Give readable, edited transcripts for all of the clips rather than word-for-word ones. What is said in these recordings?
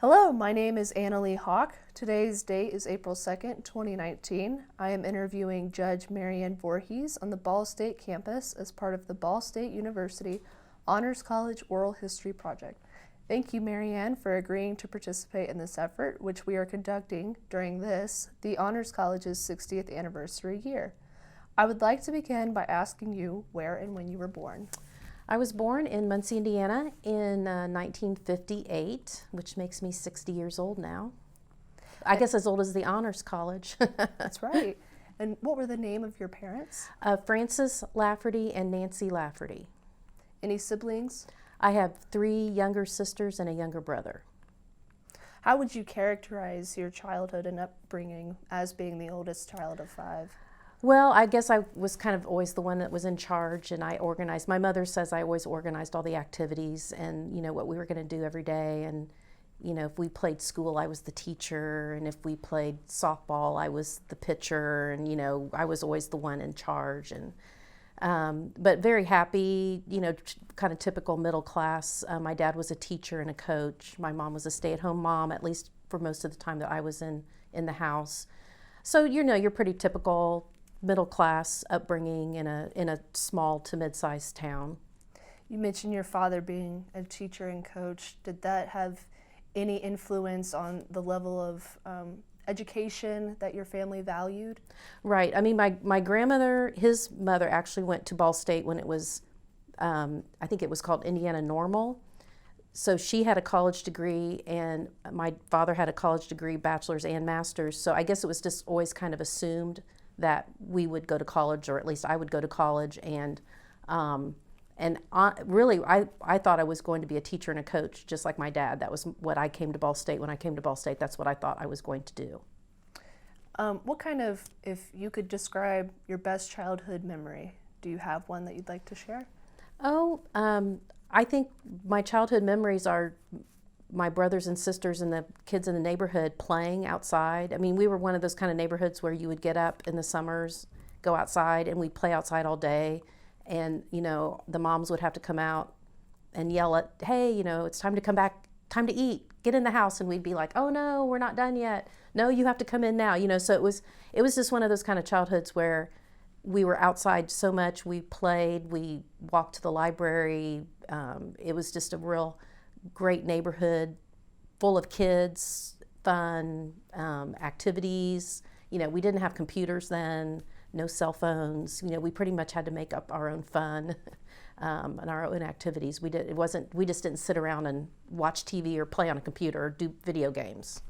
Hello, my name is Annalie Hawk. Today's date is April 2nd, 2019. I am interviewing Judge Marianne Vorhees on the Ball State campus as part of the Ball State University Honors College Oral History Project. Thank you, Marianne, for agreeing to participate in this effort, which we are conducting during the Honors College's 60th anniversary year. I would like to begin by asking you where and when you were born. I was born in Muncie, Indiana in 1958, which makes me 60 years old now. I guess as old as the Honors College. That's right. And what were the name of your parents? Frances Lafferty and Nancy Lafferty. Any siblings? I have 3 younger sisters and a younger brother. How would you characterize your childhood and upbringing as being the oldest child of 5? Well, I guess I was kind of always the one that was in charge, and I organized. My mother says I always organized all the activities and, what we were going to do every day. And, if we played school, I was the teacher. And if we played softball, I was the pitcher. And, I was always the one in charge. And but very happy, kind of typical middle class. My dad was a teacher and a coach. My mom was a stay-at-home mom, at least for most of the time that I was in the house. So, you're pretty typical middle class upbringing in a small to mid-sized town. You mentioned your father being a teacher and coach. Did that have any influence on the level of education that your family valued? Right. I mean, my grandmother, his mother actually went to Ball State when it was, I think it was called Indiana Normal. So she had a college degree, and my father had a college degree, bachelor's and master's. So I guess it was just always kind of assumed that we would go to college, or at least I would go to college. And really, I thought I was going to be a teacher and a coach, just like my dad. That was what I came to Ball State. When I came to Ball State, that's what I thought I was going to do. What kind of, if you could describe your best childhood memory, do you have one that you'd like to share? I think my childhood memories are my brothers and sisters and the kids in the neighborhood playing outside. I mean, we were one of those kind of neighborhoods where you would get up in the summers, go outside, and we'd play outside all day. And, the moms would have to come out and yell hey, it's time to come back, time to eat, get in the house. And we'd be like, oh no, we're not done yet. No, you have to come in now. So it was just one of those kind of childhoods where we were outside so much. We played, we walked to the library. It was just a real great neighborhood full of kids, fun, activities. We didn't have computers then, no cell phones. We pretty much had to make up our own fun and our own activities. We just didn't sit around and watch TV or play on a computer or do video games.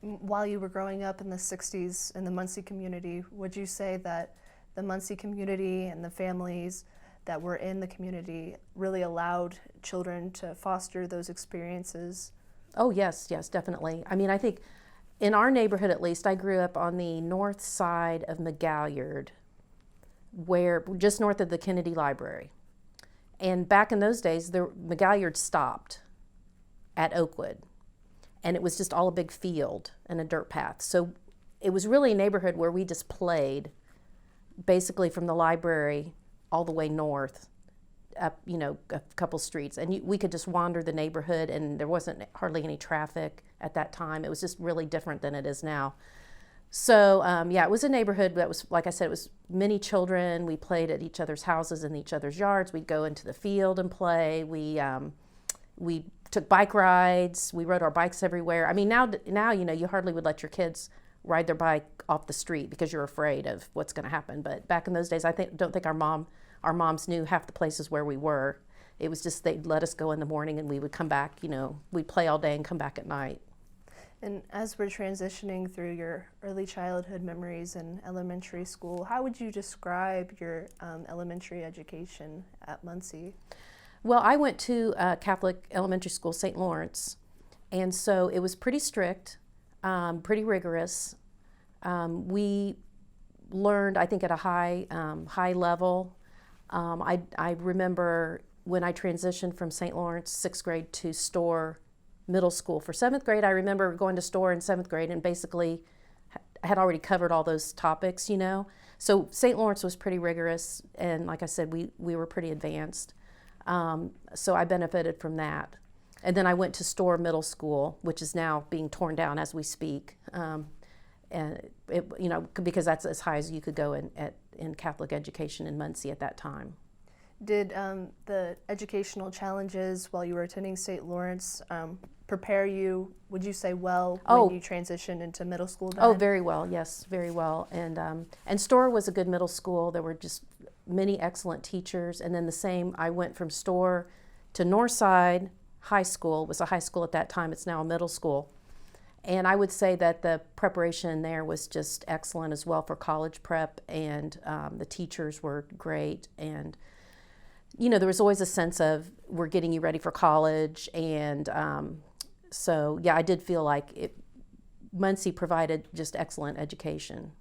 While you were growing up in the 60s in the Muncie community, would you say that the Muncie community and the families that were in the community really allowed children to foster those experiences? Oh, yes, definitely. I mean, I think in our neighborhood, at least, I grew up on the north side of McGalliard, just north of the Kennedy Library. And back in those days, McGalliard stopped at Oakwood, and it was just all a big field and a dirt path. So it was really a neighborhood where we just played basically from the library all the way north up, a couple streets. And we could just wander the neighborhood, and there wasn't hardly any traffic at that time. It was just really different than it is now. So, it was a neighborhood that was, like I said, it was many children. We played at each other's houses and each other's yards. We'd go into the field and play. We took bike rides. We rode our bikes everywhere. I mean, now, you hardly would let your kids ride their bike off the street because you're afraid of what's going to happen. But back in those days, don't think our moms knew half the places where we were. It was just they'd let us go in the morning, and we would come back, we'd play all day and come back at night. And as we're transitioning through your early childhood memories in elementary school, how would you describe your elementary education at Muncie? Well, I went to Catholic elementary school, St. Lawrence, and so it was pretty strict, pretty rigorous. We learned, I think, at a high level. I remember when I transitioned from St. Lawrence 6th grade to Storr Middle School. For 7th grade, I remember going to Storr in 7th grade and basically had already covered all those topics, So St. Lawrence was pretty rigorous, and like I said, we were pretty advanced. So I benefited from that. And then I went to Storr Middle School, which is now being torn down as we speak. And it, because that's as high as you could go in Catholic education in Muncie at that time. Did the educational challenges while you were attending St. Lawrence prepare you, would you say, well, when you transitioned into middle school then? Oh, very well, yes, very well. And Storr was a good middle school. There were just many excellent teachers. And then the same, I went from Storr to Northside High School. It was a high school at that time. It's now a middle school. And I would say that the preparation there was just excellent as well for college prep, and the teachers were great. And, there was always a sense of, we're getting you ready for college. And so, yeah, I did feel like Muncie provided just excellent education.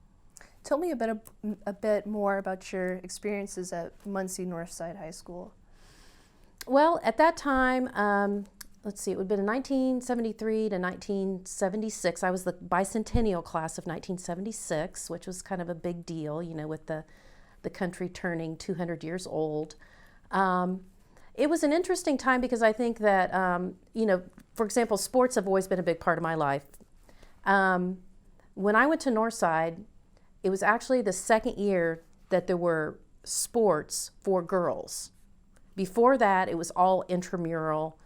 Tell me a bit more about your experiences at Muncie Northside High School. Well, at that time, let's see, it would have been in 1973 to 1976. I was the bicentennial class of 1976, which was kind of a big deal, with the country turning 200 years old. It was an interesting time because I think that, for example, sports have always been a big part of my life. When I went to Northside, it was actually the second year that there were sports for girls. Before that, it was all intramural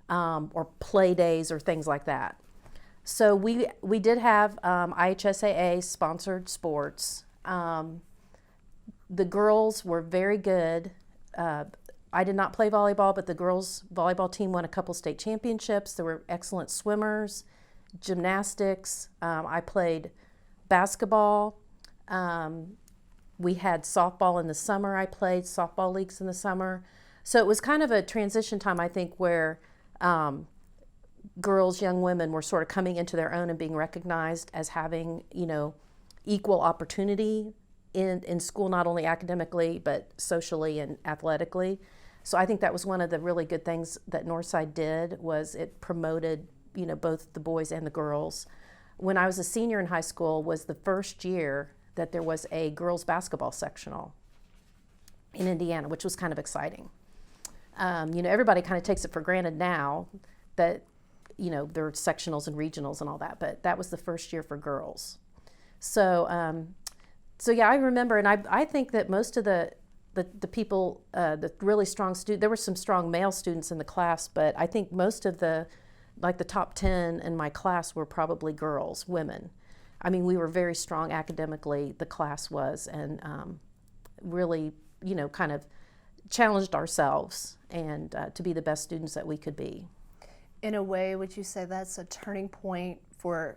or play days or things like that. So we did have IHSAA sponsored sports. The girls were very good. I did not play volleyball, but the girls' volleyball team won a couple state championships. There were excellent swimmers, gymnastics. I played basketball. We had softball in the summer. I played softball leagues in the summer. So it was kind of a transition time, I think, where girls, young women were sort of coming into their own and being recognized as having, equal opportunity in school, not only academically, but socially and athletically. So I think that was one of the really good things that Northside did, was it promoted, both the boys and the girls. When I was a senior in high school was the first year that there was a girls basketball sectional in Indiana, which was kind of exciting. Everybody kind of takes it for granted now that, there are sectionals and regionals and all that, but that was the first year for girls. So yeah, I remember, and I think that most of the people, the really strong students, there were some strong male students in the class, but I think most of the top 10 in my class were probably girls, women. I mean, we were very strong academically, the class was, and really, kind of challenged ourselves and to be the best students that we could be. In a way, would you say that's a turning point for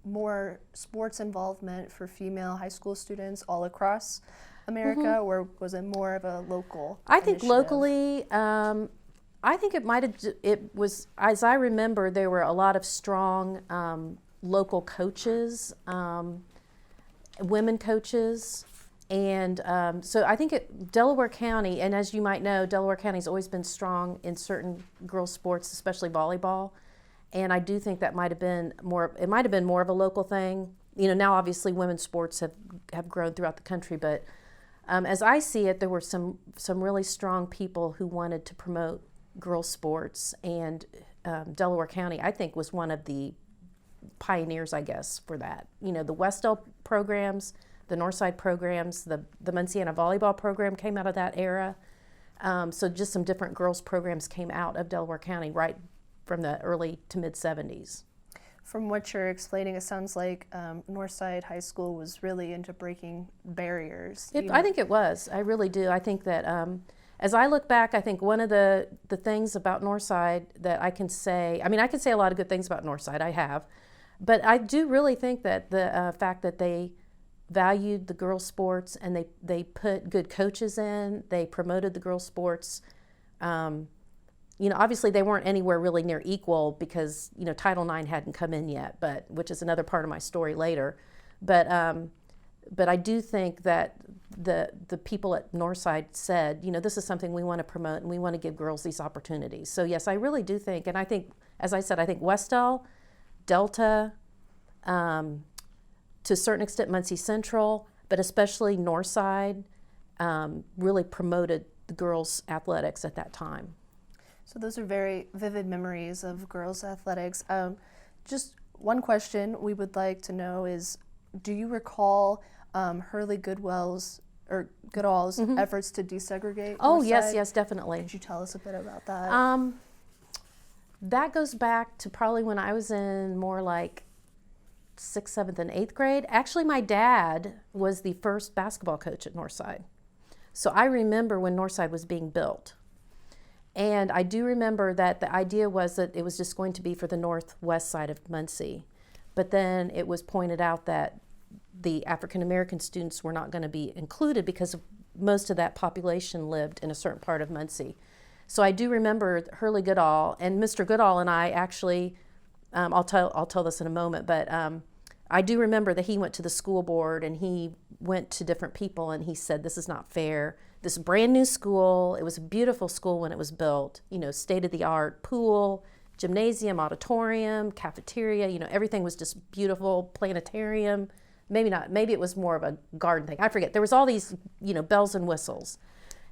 more sports involvement for female high school students all across America, or was it more of a local I think initiative? locally, I think it was, as I remember, there were a lot of strong local coaches, women coaches, and so I think Delaware County, and as you might know, Delaware County's always been strong in certain girls' sports, especially volleyball. And I do think that might have been more of a local thing. Now obviously women's sports have grown throughout the country, but as I see it, there were some really strong people who wanted to promote girls' sports, and Delaware County, I think, was one of the pioneers, I guess, for that. The Westdale programs, the Northside programs, the Munciana volleyball program came out of that era. So just some different girls' programs came out of Delaware County right from the early to mid 70s. From what you're explaining, it sounds like Northside High School was really into breaking barriers. I think it was. I really do. I think that as I look back, I think one of the things about Northside that I can say, I can say a lot of good things about Northside, I have, but I do really think that the fact that they valued the girls' sports and they put good coaches in, they promoted the girls' sports. Obviously they weren't anywhere really near equal because, Title IX hadn't come in yet, which is another part of my story later. But I do think that the people at Northside said, this is something we want to promote and we want to give girls these opportunities. So yes, I really do think, and I think, as I said, I think Westdale, Delta, to a certain extent Muncie Central, but especially Northside, really promoted the girls' athletics at that time. So those are very vivid memories of girls' athletics. Just one question we would like to know is, do you recall Hurley Goodall's efforts to desegregate? Oh, Northside? yes, definitely. Could you tell us a bit about that? That goes back to probably when I was in more like 6th, 7th, and 8th grade. Actually, my dad was the first basketball coach at Northside. So I remember when Northside was being built. And I do remember that the idea was that it was just going to be for the northwest side of Muncie. But then it was pointed out that the African American students were not going to be included because most of that population lived in a certain part of Muncie. So I do remember Hurley Goodall, and Mr. Goodall and I actually, I'll tell this in a moment, but I do remember that he went to the school board and he went to different people and he said, this is not fair. This brand new school, it was a beautiful school when it was built, state of the art pool, gymnasium, auditorium, cafeteria, everything was just beautiful, planetarium. Maybe not, maybe it was more of a garden thing. I forget. There was all these, bells and whistles.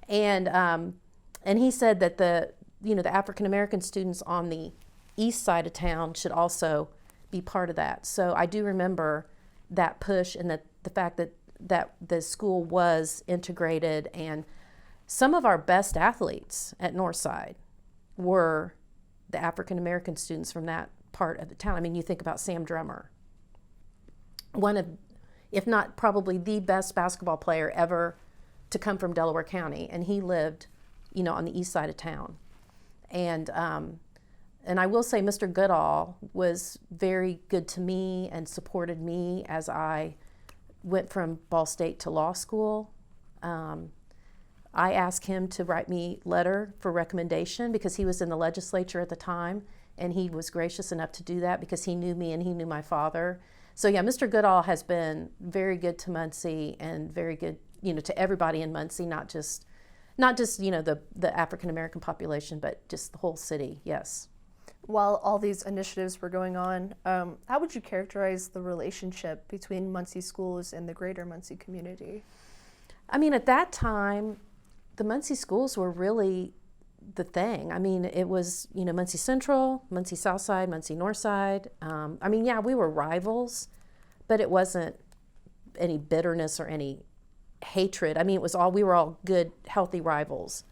And he said that the African American students on the east side of town should also be part of that. So I do remember that push and that the fact that the school was integrated, and some of our best athletes at Northside were the African American students from that part of the town. I mean, you think about Sam Drummer, one of, if not probably the best basketball player ever to come from Delaware County, and he lived, on the east side of town. And I will say Mr. Goodall was very good to me and supported me as I went from Ball State to law school. I asked him to write me a letter for recommendation because he was in the legislature at the time, and he was gracious enough to do that because he knew me and he knew my father. So yeah, Mr. Goodall has been very good to Muncie and very good, to everybody in Muncie, not just the African American population, but just the whole city. Yes. While all these initiatives were going on, how would you characterize the relationship between Muncie schools and the greater Muncie community? I mean, at that time, the Muncie schools were really the thing. I mean, it was, Muncie Central, Muncie Southside, Muncie Northside. Yeah, we were rivals, but it wasn't any bitterness or any hatred. I mean, we were all good, healthy rivals.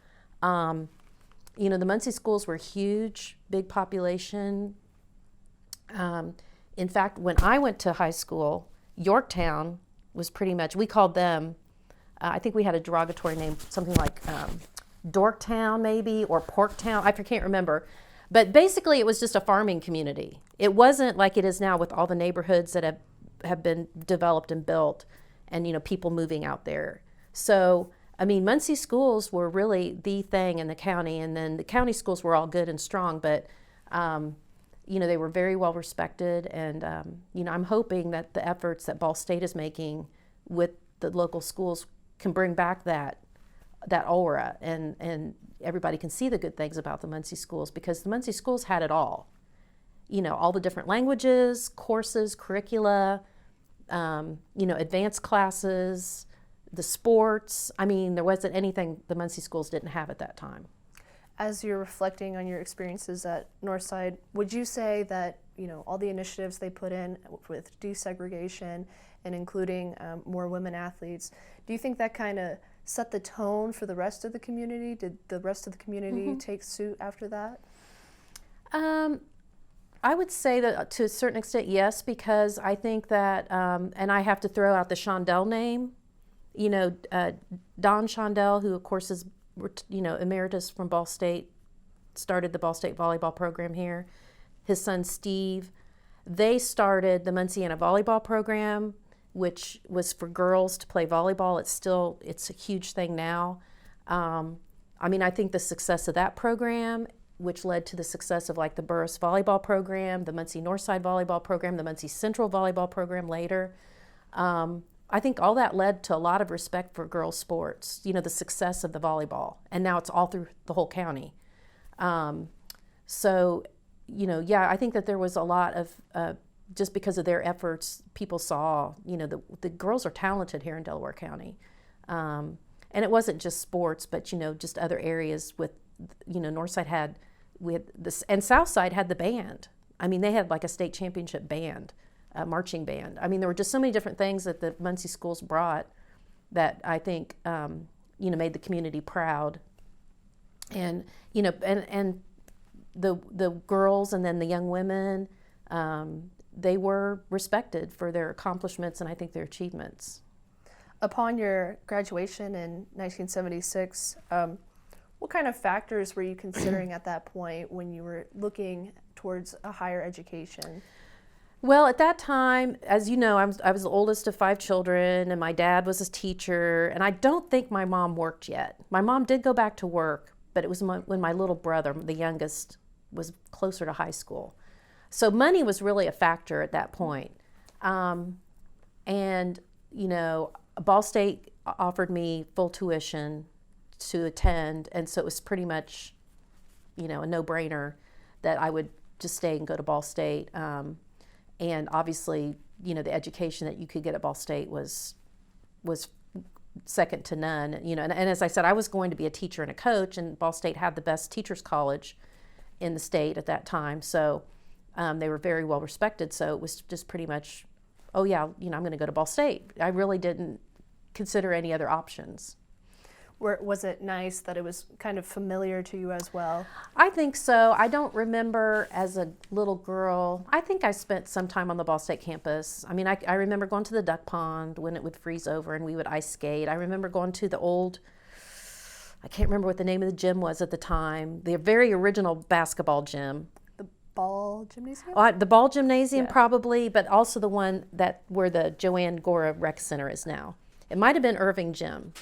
The Muncie schools were huge, big population. In fact, when I went to high school, Yorktown was pretty much, we called them, I think we had a derogatory name, something like Dorktown maybe, or Porktown, I can't remember. But basically it was just a farming community. It wasn't like it is now with all the neighborhoods that have been developed and built and, people moving out there. So, Muncie schools were really the thing in the county, and then the county schools were all good and strong, but, they were very well respected, and, I'm hoping that the efforts that Ball State is making with the local schools can bring back that aura, and everybody can see the good things about the Muncie schools, because the Muncie schools had it all. All the different languages, courses, curricula, advanced classes, the sports. There wasn't anything the Muncie schools didn't have at that time. As you're reflecting on your experiences at Northside, would you say that, all the initiatives they put in with desegregation and including more women athletes, do you think that kind of set the tone for the rest of the community? Did the rest of the community take suit after that? I would say that to a certain extent, yes, because I think that, and I have to throw out the Shondell name, Don Shondell, who of course is, emeritus from Ball State, started the Ball State volleyball program here. His son Steve, they started the Munciana volleyball program, which was for girls to play volleyball. It's a huge thing now. I think the success of that program, which led to the success of like the Burris volleyball program, the Muncie Northside volleyball program, the Muncie Central volleyball program later. I think all that led to a lot of respect for girls' sports, the success of the volleyball. And now it's all through the whole county. I think that there was a lot of, just because of their efforts, people saw, the girls are talented here in Delaware County. And it wasn't just sports, but, just other areas with, Northside had we had this, and Southside had the band. I mean, they had like a state championship band, a marching band. I mean, there were just so many different things that the Muncie schools brought that I think, made the community proud. And, and the girls and then the young women, they were respected for their accomplishments and I think their achievements. Upon your graduation in 1976, what kind of factors were you considering at that point when you were looking towards a higher education? Well, at that time, as you know, I was the oldest of 5 children, and my dad was a teacher, and I don't think my mom worked yet. My mom did go back to work, but it was when my little brother, the youngest, was closer to high school. So money was really a factor at that point. And, Ball State offered me full tuition to attend, and so it was pretty much, a no-brainer that I would just stay and go to Ball State. And obviously, the education that you could get at Ball State was second to none. And as I said, I was going to be a teacher and a coach, and Ball State had the best teachers college in the state at that time. So they were very well respected. So it was just pretty much, oh yeah, I'm going to go to Ball State. I really didn't consider any other options. Was it nice that it was kind of familiar to you as well? I think so. I don't remember as a little girl. I think I spent some time on the Ball State campus. I mean, I remember going to the duck pond when it would freeze over and we would ice skate. I remember going to the old, I can't remember what the name of the gym was at the time, the very original basketball gym. The ball gymnasium? The ball gymnasium, Yeah. Probably, but also the one where the Joanne Gora Rec Center is now. It might have been Irving Gym.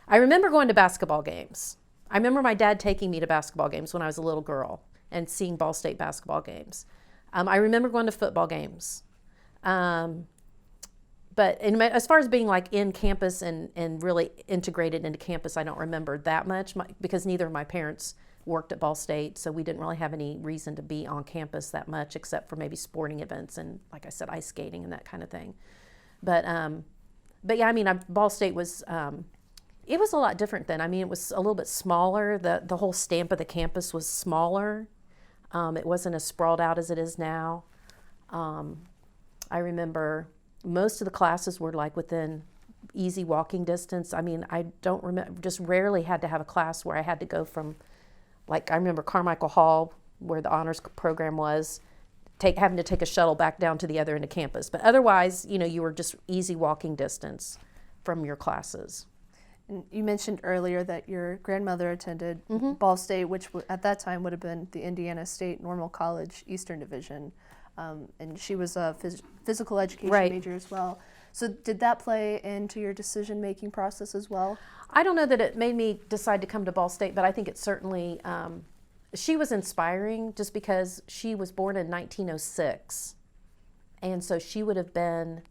I remember going to basketball games. I remember my dad taking me to basketball games when I was a little girl and seeing Ball State basketball games. I remember going to football games. But as far as being like in campus and really integrated into campus, I don't remember that much because neither of my parents worked at Ball State, so we didn't really have any reason to be on campus that much except for maybe sporting events and, like I said, ice skating and that kind of thing. But yeah, I mean, Ball State was... It was a lot different then. I mean, it was a little bit smaller. The whole stamp of the campus was smaller. It wasn't as sprawled out as it is now. I remember most of the classes were like within easy walking distance. I mean, I don't remember, just rarely had to have a class where I had to go from, like, I remember Carmichael Hall, where the honors program was, having to take a shuttle back down to the other end of campus. But otherwise, you were just easy walking distance from your classes. And you mentioned earlier that your grandmother attended Mm-hmm. Ball State, which at that time would have been the Indiana State Normal College Eastern Division. And she was a physical education Right. major as well. So did that play into your decision-making process as well? I don't know that it made me decide to come to Ball State, but I think it certainly, she was inspiring just because she was born in 1906. And so she would have been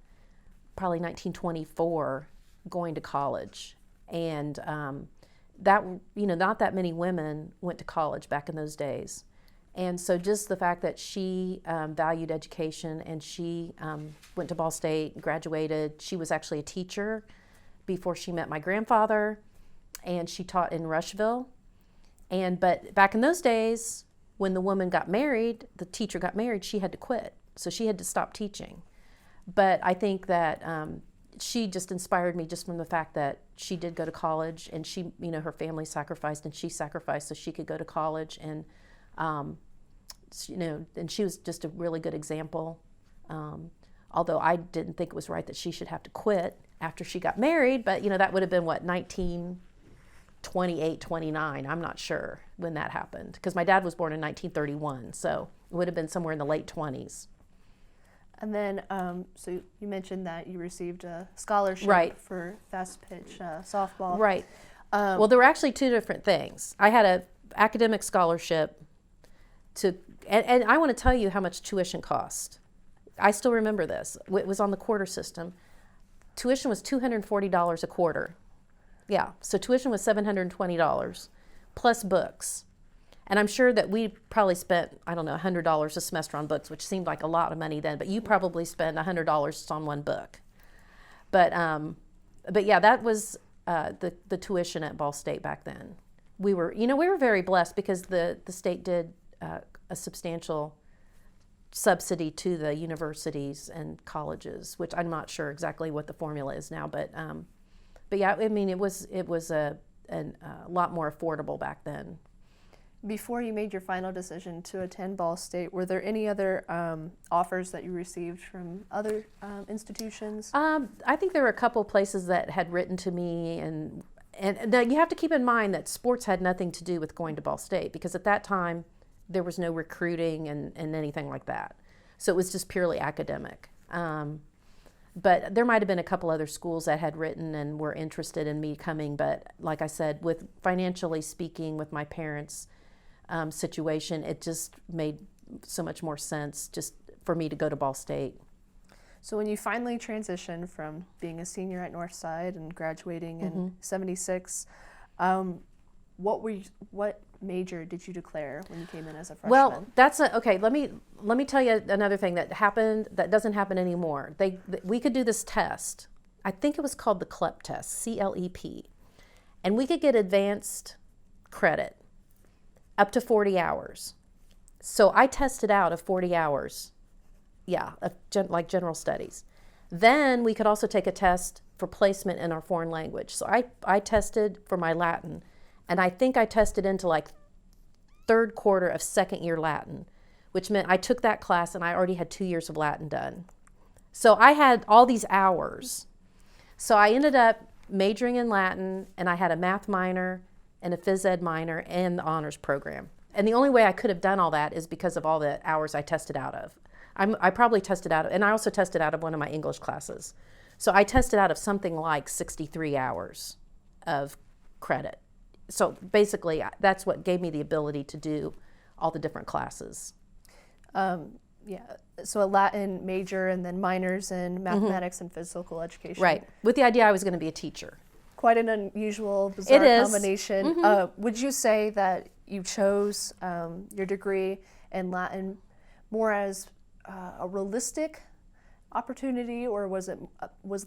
probably 1924 going to college. And not that many women went to college back in those days. And so just the fact that she valued education and she went to Ball State, graduated. She was actually a teacher before she met my grandfather, and she taught in Rushville. But back in those days, when the woman got married, the teacher got married, she had to quit. So she had to stop teaching. But I think that she just inspired me just from the fact that she did go to college, and she, her family sacrificed and she sacrificed so she could go to college, and and she was just a really good example. Although I didn't think it was right that she should have to quit after she got married, but that would have been 1928, 29. I'm not sure when that happened because my dad was born in 1931, so it would have been somewhere in the late 20s. And then, so you mentioned that you received a scholarship Right. for fast pitch softball. Right. Well, there were actually two different things. I had an academic scholarship and I want to tell you how much tuition cost. I still remember this. It was on the quarter system. Tuition was $240 a quarter. Yeah, so tuition was $720 plus books. And I'm sure that we probably spent, I don't know, $100 a semester on books, which seemed like a lot of money then, but you probably spent $100 on one book. But yeah, that was the tuition at Ball State back then. We were very blessed because the state did a substantial subsidy to the universities and colleges, which I'm not sure exactly what the formula is now, but yeah, I mean, it was a lot more affordable back then. Before you made your final decision to attend Ball State, were there any other offers that you received from other institutions? I think there were a couple places that had written to me, and now you have to keep in mind that sports had nothing to do with going to Ball State, because at that time there was no recruiting and anything like that. So it was just purely academic. But there might have been a couple other schools that had written and were interested in me coming. But like I said, with financially speaking, with my parents' situation, it just made so much more sense just for me to go to Ball State. So when you finally transitioned from being a senior at Northside and graduating in '76, what major did you declare when you came in as a freshman? Well, okay. Let me tell you another thing that happened that doesn't happen anymore. We could do this test. I think it was called the CLEP test, CLEP, and we could get advanced credit up to 40 hours. So I tested out of 40 hours, like general studies. Then we could also take a test for placement in our foreign language. So I tested for my Latin. And I think I tested into like third quarter of second year Latin, which meant I took that class and I already had 2 years of Latin done. So I had all these hours. So I ended up majoring in Latin, and I had a math minor and a phys ed minor and the honors program. And the only way I could have done all that is because of all the hours I tested out of. I probably tested out of, and I also tested out of one of my English classes. So I tested out of something like 63 hours of credit. So basically, that's what gave me the ability to do all the different classes. So a Latin major and then minors in mathematics and physical education. Right, with the idea I was going to be a teacher. Quite an unusual, bizarre combination. Would you say that you chose your degree in Latin more as a realistic opportunity, or was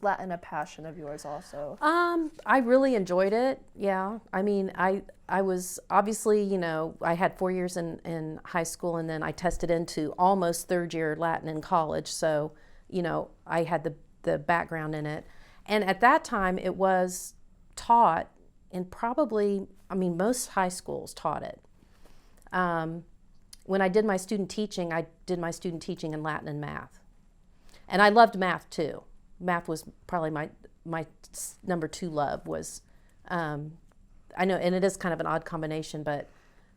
Latin a passion of yours also? I really enjoyed it. Yeah, I mean, I was obviously, I had 4 years in high school, and then I tested into almost third year Latin in college. So, I had the background in it, and at that time it was taught in most high schools taught it. When I did my student teaching, in Latin and math. And I loved math too. Math was probably my number 2 love was, I know, and it is kind of an odd combination, but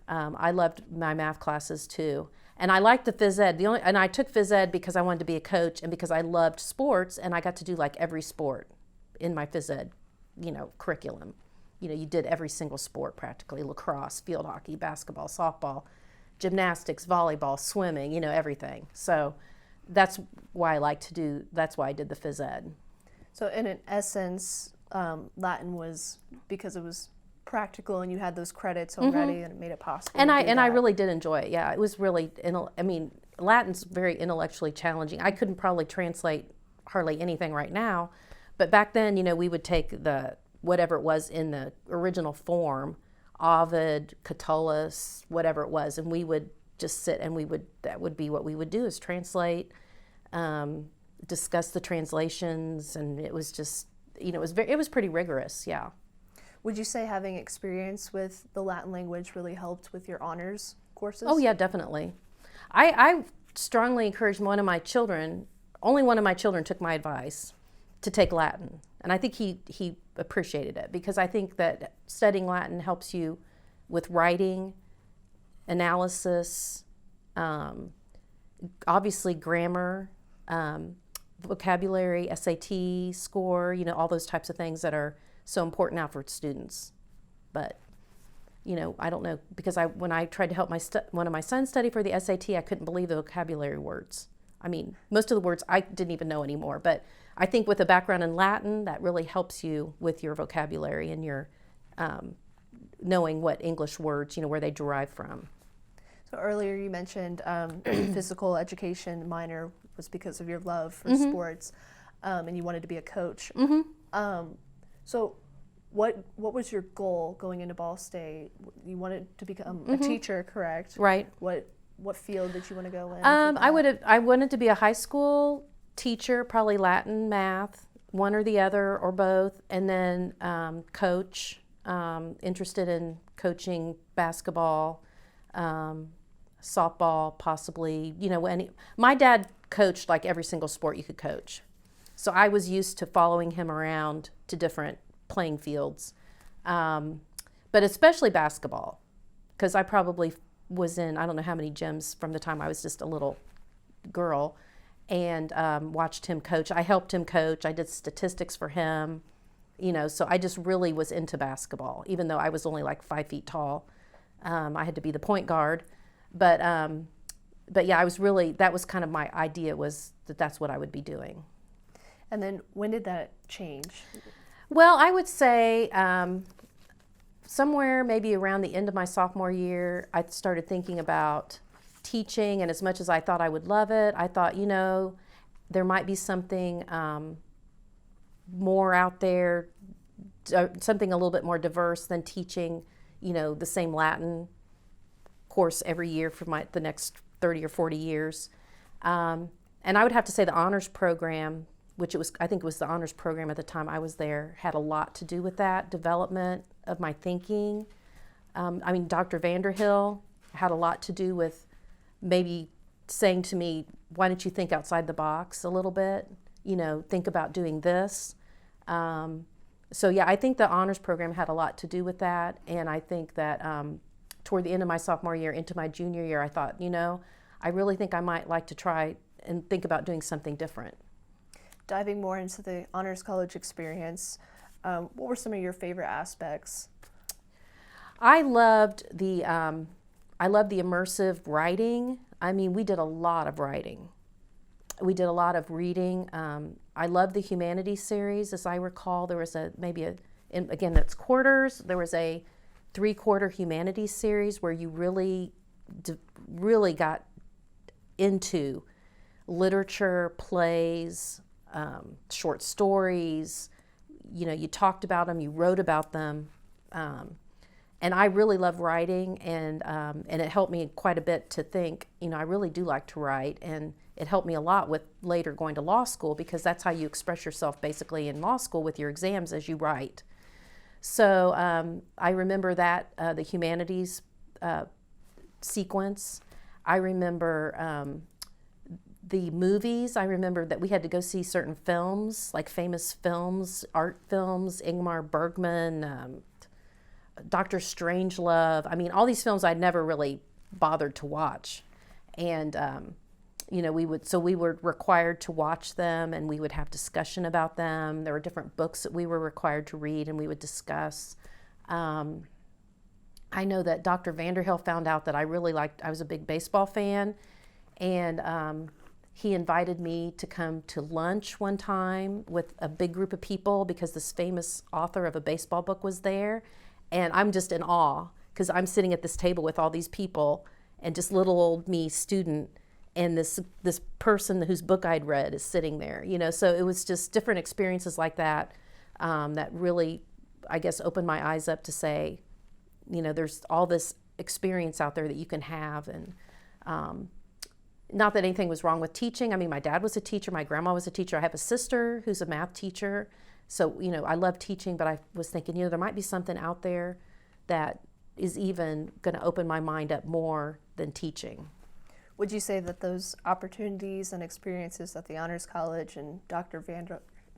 I loved my math classes too. And I liked the phys ed. And I took phys ed because I wanted to be a coach and because I loved sports, and I got to do like every sport in my phys ed, curriculum. You did every single sport practically: lacrosse, field hockey, basketball, softball, gymnastics, volleyball, swimming, everything. So that's why I did the phys ed. So in essence, Latin was because it was practical and you had those credits already, and it made it possible. And I really did enjoy it. Yeah, it was really, Latin's very intellectually challenging. I couldn't probably translate hardly anything right now, but back then, we would take whatever it was in the original form, Ovid, Catullus, whatever it was, and we would just sit and that would be what we would do, is translate, discuss the translations, and it was just, it was pretty rigorous, yeah. Would you say having experience with the Latin language really helped with your honors courses? Oh yeah, definitely. I strongly encourage only one of my children took my advice to take Latin. And I think he appreciated it, because I think that studying Latin helps you with writing, analysis, obviously grammar, vocabulary, SAT score, all those types of things that are so important now for students. But, I don't know, because when I tried to help one of my sons study for the SAT, I couldn't believe the vocabulary words. Most of the words I didn't even know anymore, but I think with a background in Latin, that really helps you with your vocabulary and your knowing what English words, where they derive from. So earlier you mentioned physical education minor was because of your love for sports, and you wanted to be a coach. So what was your goal going into Ball State? You wanted to become a teacher, correct? Right. What field did you want to go in? I wanted to be a high school teacher, probably Latin, math, one or the other or both, and then coach. Interested in coaching basketball, softball, possibly. My dad coached like every single sport you could coach, so I was used to following him around to different playing fields, but especially basketball, because I probably was in I don't know how many gyms from the time I was just a little girl, and watched him coach. I helped him coach. I did statistics for him. So I just really was into basketball, even though I was only like 5 feet tall. I had to be the point guard, but yeah, that was kind of my idea, was that's what I would be doing. And then when did that change? Well, I would say somewhere maybe around the end of my sophomore year, I started thinking about teaching, and as much as I thought I would love it, I thought, there might be something more out there, something a little bit more diverse than teaching, the same Latin course every year for the next 30 or 40 years. And I would have to say the honors program, which I think it was the honors program at the time I was there, had a lot to do with that development of my thinking. Dr. Vanderhill had a lot to do with maybe saying to me, why don't you think outside the box a little bit? Think about doing this. So yeah, I think the honors program had a lot to do with that. And I think that toward the end of my sophomore year into my junior year, I thought, I really think I might like to try and think about doing something different. Diving more into the honors college experience, what were some of your favorite aspects? I loved the immersive writing. We did a lot of writing. We did a lot of reading. I loved the humanities series. As I recall, there was again, that's quarters. There was a 3-quarter humanities series where you really got into literature, plays, short stories. You talked about them, you wrote about them. And I really love writing, and it helped me quite a bit to think, I really do like to write, and it helped me a lot with later going to law school, because that's how you express yourself basically in law school with your exams, as you write. So I remember that, the humanities sequence. I remember the movies. I remember that we had to go see certain films, like famous films, art films, Ingmar Bergman, Dr. Strangelove. All these films I'd never really bothered to watch. And, we were required to watch them, and we would have discussion about them. There were different books that we were required to read, and we would discuss. I know that Dr. Vanderhill found out that I was a big baseball fan, and he invited me to come to lunch one time with a big group of people, because this famous author of a baseball book was there. And I'm just in awe, because I'm sitting at this table with all these people, and just little old me, student, and this person whose book I'd read is sitting there. So it was just different experiences like that that really, I guess, opened my eyes up to say, there's all this experience out there that you can have. And not that anything was wrong with teaching. My dad was a teacher, my grandma was a teacher. I have a sister who's a math teacher. So, I love teaching, but I was thinking, there might be something out there that is even going to open my mind up more than teaching. Would you say that those opportunities and experiences that the Honors College and Dr.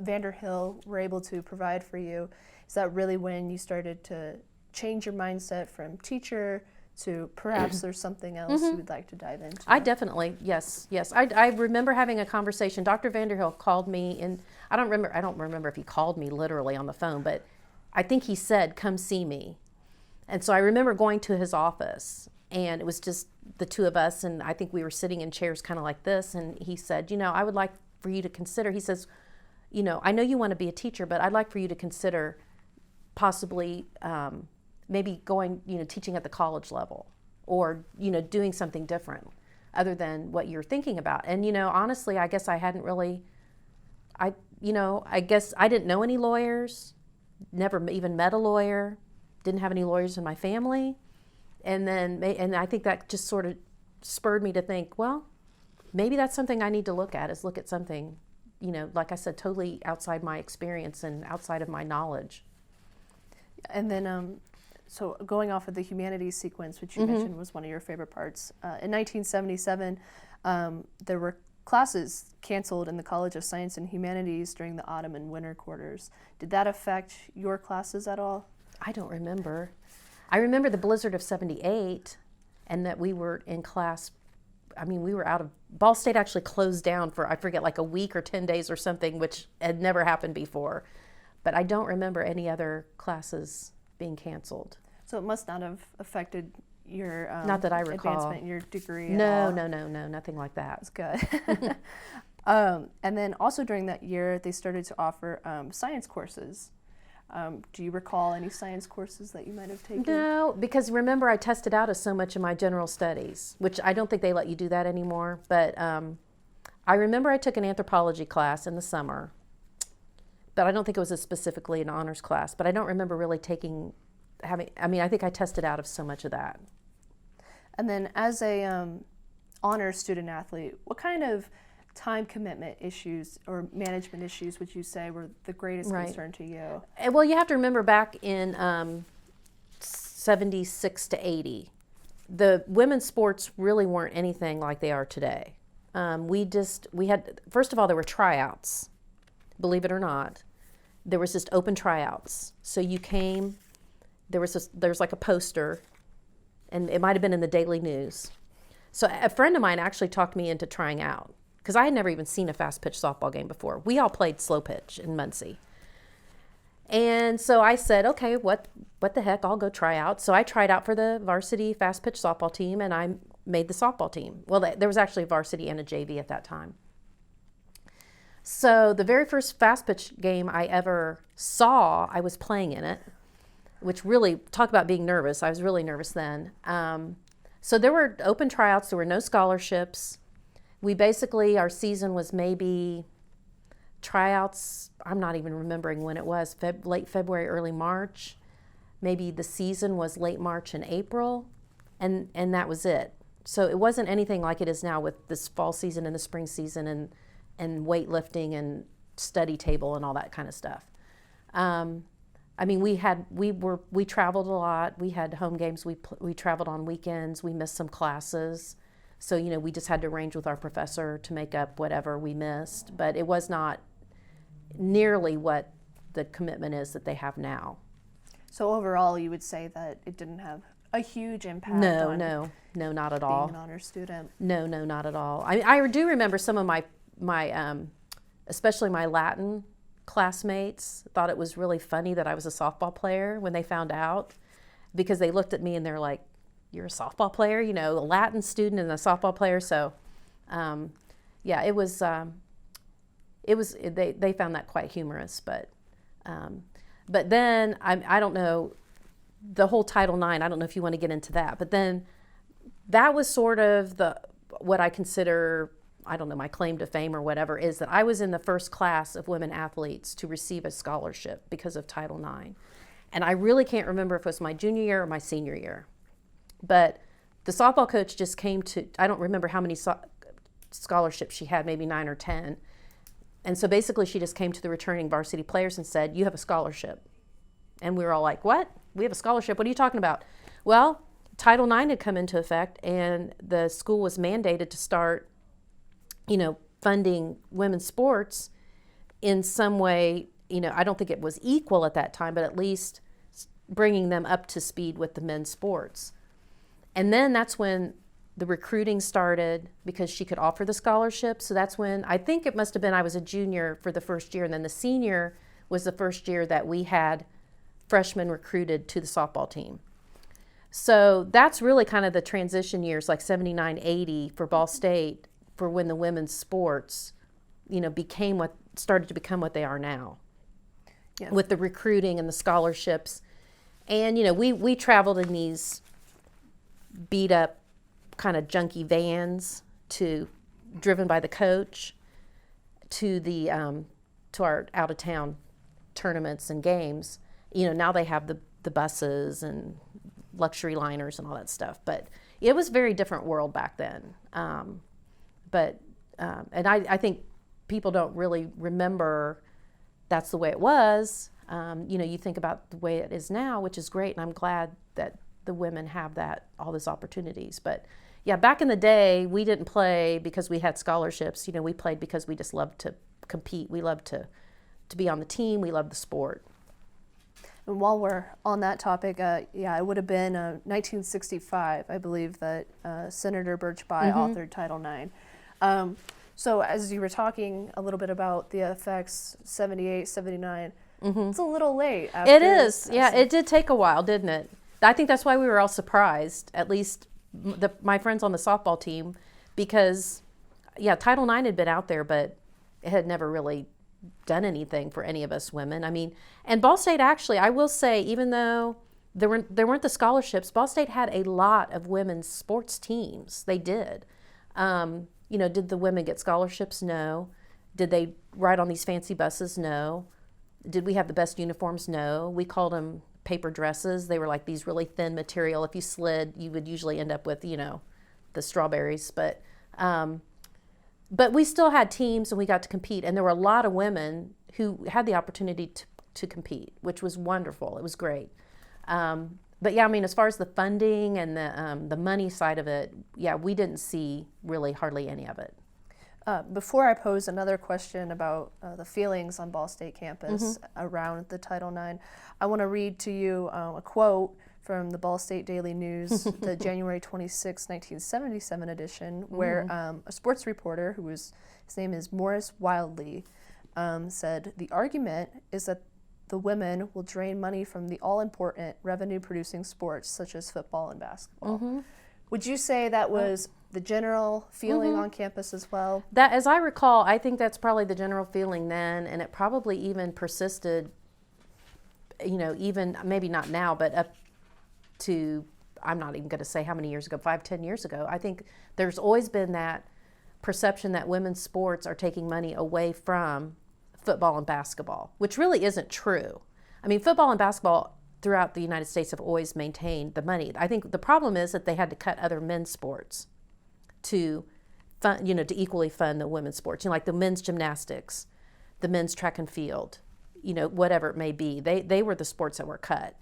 Vanderhill were able to provide for you, is that really when you started to change your mindset from teacher to perhaps there's something else you would like to dive into? I definitely, yes. I remember having a conversation. Dr. Vanderhill called me, and I don't remember if he called me literally on the phone, but I think he said, come see me. And so I remember going to his office, and it was just the two of us, and I think we were sitting in chairs kind of like this, and he said, I would like for you to consider, he says, I know you want to be a teacher, but I'd like for you to consider possibly maybe going, teaching at the college level, or, doing something different other than what you're thinking about. And, honestly, I guess I hadn't really, I guess I didn't know any lawyers. never even met a lawyer, didn't have any lawyers in my family. And I think that just sort of spurred me to think, well, maybe that's something I need to look at, is look at something, like I said, totally outside my experience and outside of my knowledge. And then, so going off of the humanities sequence, which you mentioned was one of your favorite parts, in 1977, there were classes canceled in the College of Science and Humanities during the autumn and winter quarters. Did that affect your classes at all? I don't remember. I remember the blizzard of 78, and that we were in class. I mean, we were out of, Ball State actually closed down for, I forget, like a week or 10 days or something, which had never happened before. But I don't remember any other classes being canceled. So it must not have affected your not that I recall. advancement in your degree No, at all. no, nothing like that. That's good. And then also during that year, they started to offer science courses. Do you recall any science courses that you might have taken? No, because remember, I tested out of so much of my general studies, which I don't think they let you do that anymore. But I remember I took an anthropology class in the summer, but I don't think it was specifically an honors class. But I don't remember really I think I tested out of so much of that. And then as a honors student athlete, what kind of time commitment issues or management issues would you say were the greatest concern to you? Well, you have to remember back in 76 to 80, the women's sports really weren't anything like they are today. We had, first of all, there were tryouts, believe it or not. There was just open tryouts. So you came, there was like a poster, and it might have been in the Daily News. So a friend of mine actually talked me into trying out, because I had never even seen a fast pitch softball game before. We all played slow pitch in Muncie. And so I said, okay, what the heck, I'll go try out. So I tried out for the varsity fast pitch softball team, and I made the softball team. Well, there was actually a varsity and a JV at that time. So the very first fast pitch game I ever saw, I was playing in it, which really, talk about being nervous. I was really nervous then. So there were open tryouts. There were no scholarships. We basically, our season was maybe tryouts, I'm not even remembering when it was, late February, early March. Maybe the season was late March and April, and that was it. So it wasn't anything like it is now with this fall season and the spring season and weightlifting and study table and all that kind of stuff. I mean, we traveled a lot. We had home games. We traveled on weekends. We missed some classes. So, we just had to arrange with our professor to make up whatever we missed. But it was not nearly what the commitment is that they have now. So overall, you would say that it didn't have a huge impact on No, not at all. being an honor student? No, not at all. I do remember some of my especially my Latin classmates thought it was really funny that I was a softball player when they found out, because they looked at me and they're like, you're a softball player, a Latin student and a softball player. So, yeah, it was, they found that quite humorous, but then I don't know, the whole Title IX, I don't know if you want to get into that, but then that was sort of what I consider, I don't know, my claim to fame or whatever, is that I was in the first class of women athletes to receive a scholarship because of Title IX. And I really can't remember if it was my junior year or my senior year. But the softball coach just came to, I don't remember how many scholarships she had, maybe 9 or 10. And so basically she just came to the returning varsity players and said, you have a scholarship. And we were all like, what? We have a scholarship? What are you talking about? Well, Title IX had come into effect, and the school was mandated to start, funding women's sports in some way. I don't think it was equal at that time, but at least bringing them up to speed with the men's sports. And then that's when the recruiting started, because she could offer the scholarship. So that's when, I think it must have been, I was a junior for the first year, and then the senior was the first year that we had freshmen recruited to the softball team. So that's really kind of the transition years, like 79, 80 for Ball State, for when the women's sports, started to become what they are now. Yeah. With the recruiting and the scholarships. And, we traveled in these beat up kind of junky vans driven by the coach to our out of town tournaments and games. Now they have the buses and luxury liners and all that stuff. But it was a very different world back then. And I think people don't really remember that's the way it was. You think about the way it is now, which is great, and I'm glad that the women have all those opportunities. But yeah, back in the day, we didn't play because we had scholarships. We played because we just loved to compete. We loved to be on the team. We loved the sport. And while we're on that topic, it would have been 1965, I believe, that Senator Birch Bayh authored Title IX. So as you were talking a little bit about the effects, 78, 79, it's a little late. It is. Yeah, it did take a while, didn't it? I think that's why we were all surprised, at least my friends on the softball team, because, Title IX had been out there, but it had never really done anything for any of us women. I mean, and Ball State actually, I will say, even though there weren't the scholarships, Ball State had a lot of women's sports teams. They did. Did the women get scholarships? No. Did they ride on these fancy buses? No. Did we have the best uniforms? No. We called them paper dresses. They were like these really thin material. If you slid, you would usually end up with, the strawberries. But we still had teams and we got to compete. And there were a lot of women who had the opportunity to compete, which was wonderful. It was great. But yeah, I mean, as far as the funding and the money side of it, we didn't see really hardly any of it. Before I pose another question about the feelings on Ball State campus around the Title IX, I want to read to you a quote from the Ball State Daily News, the January 26, 1977 edition, where a sports reporter, his name is Morris Wildley, said, "The argument is that the women will drain money from the all-important revenue-producing sports such as football and basketball." Would you say that was the general feeling on campus as well? That, as I recall, I think that's probably the general feeling then, and it probably even persisted, even maybe not now, but up to, I'm not even going to say how many years ago, 5-10 years ago. I think there's always been that perception that women's sports are taking money away from football and basketball, which really isn't true. I mean, football and basketball throughout the United States have always maintained the money. I think the problem is that they had to cut other men's sports to fund, to equally fund the women's sports, like the men's gymnastics, the men's track and field, whatever it may be. They were the sports that were cut.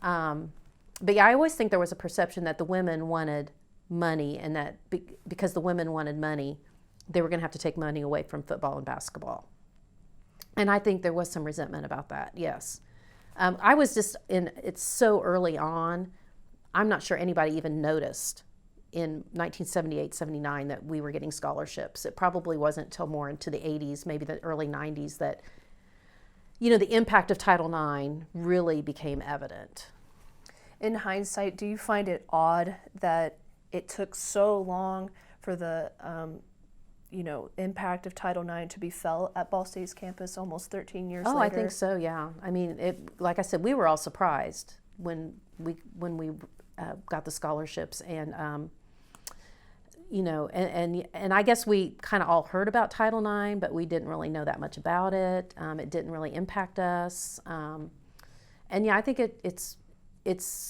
But I always think there was a perception that the women wanted money, and that because the women wanted money, they were going to have to take money away from football and basketball. And I think there was some resentment about that, yes. I was just it's so early on, I'm not sure anybody even noticed in 1978, 79 that we were getting scholarships. It probably wasn't until more into the 80s, maybe the early 90s, that, the impact of Title IX really became evident. In hindsight, do you find it odd that it took so long for the impact of Title IX to be felt at Ball State's campus almost 13 years later? Oh, I think so, yeah. I mean, like I said, we were all surprised when we got the scholarships, and and I guess we kind of all heard about Title IX, but we didn't really know that much about it. It didn't really impact us, and I think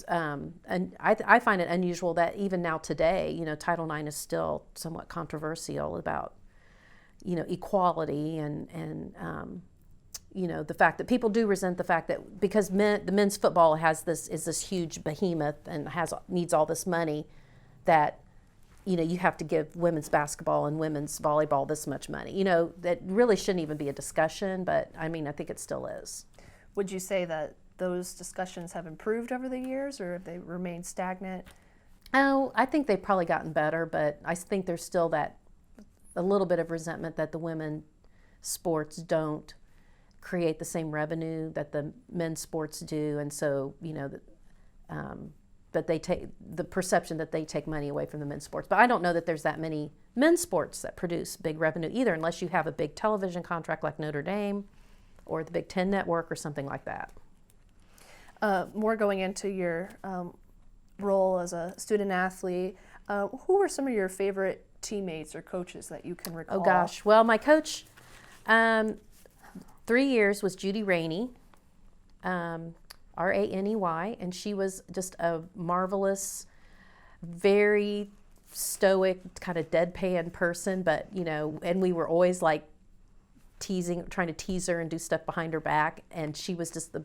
and I find it unusual that even now today, Title IX is still somewhat controversial about, equality and the fact that people do resent the fact that because the men's football is this huge behemoth and needs all this money, that you have to give women's basketball and women's volleyball this much money. That really shouldn't even be a discussion, but I mean, I think it still is. Would you say that those discussions have improved over the years, or have they remained stagnant? Oh, I think they've probably gotten better, but I think there's still a little bit of resentment that the women's sports don't create the same revenue that the men's sports do, and so that they take the perception that they take money away from the men's sports. But I don't know that there's that many men's sports that produce big revenue either, unless you have a big television contract like Notre Dame or the Big Ten Network or something like that. More going into your role as a student athlete, who were some of your favorite teammates or coaches that you can recall? Oh gosh, well, my coach 3 years was Judy Rainey. Raney, and she was just a marvelous, very stoic, kind of deadpan person, but and we were always like trying to tease her and do stuff behind her back, and she was just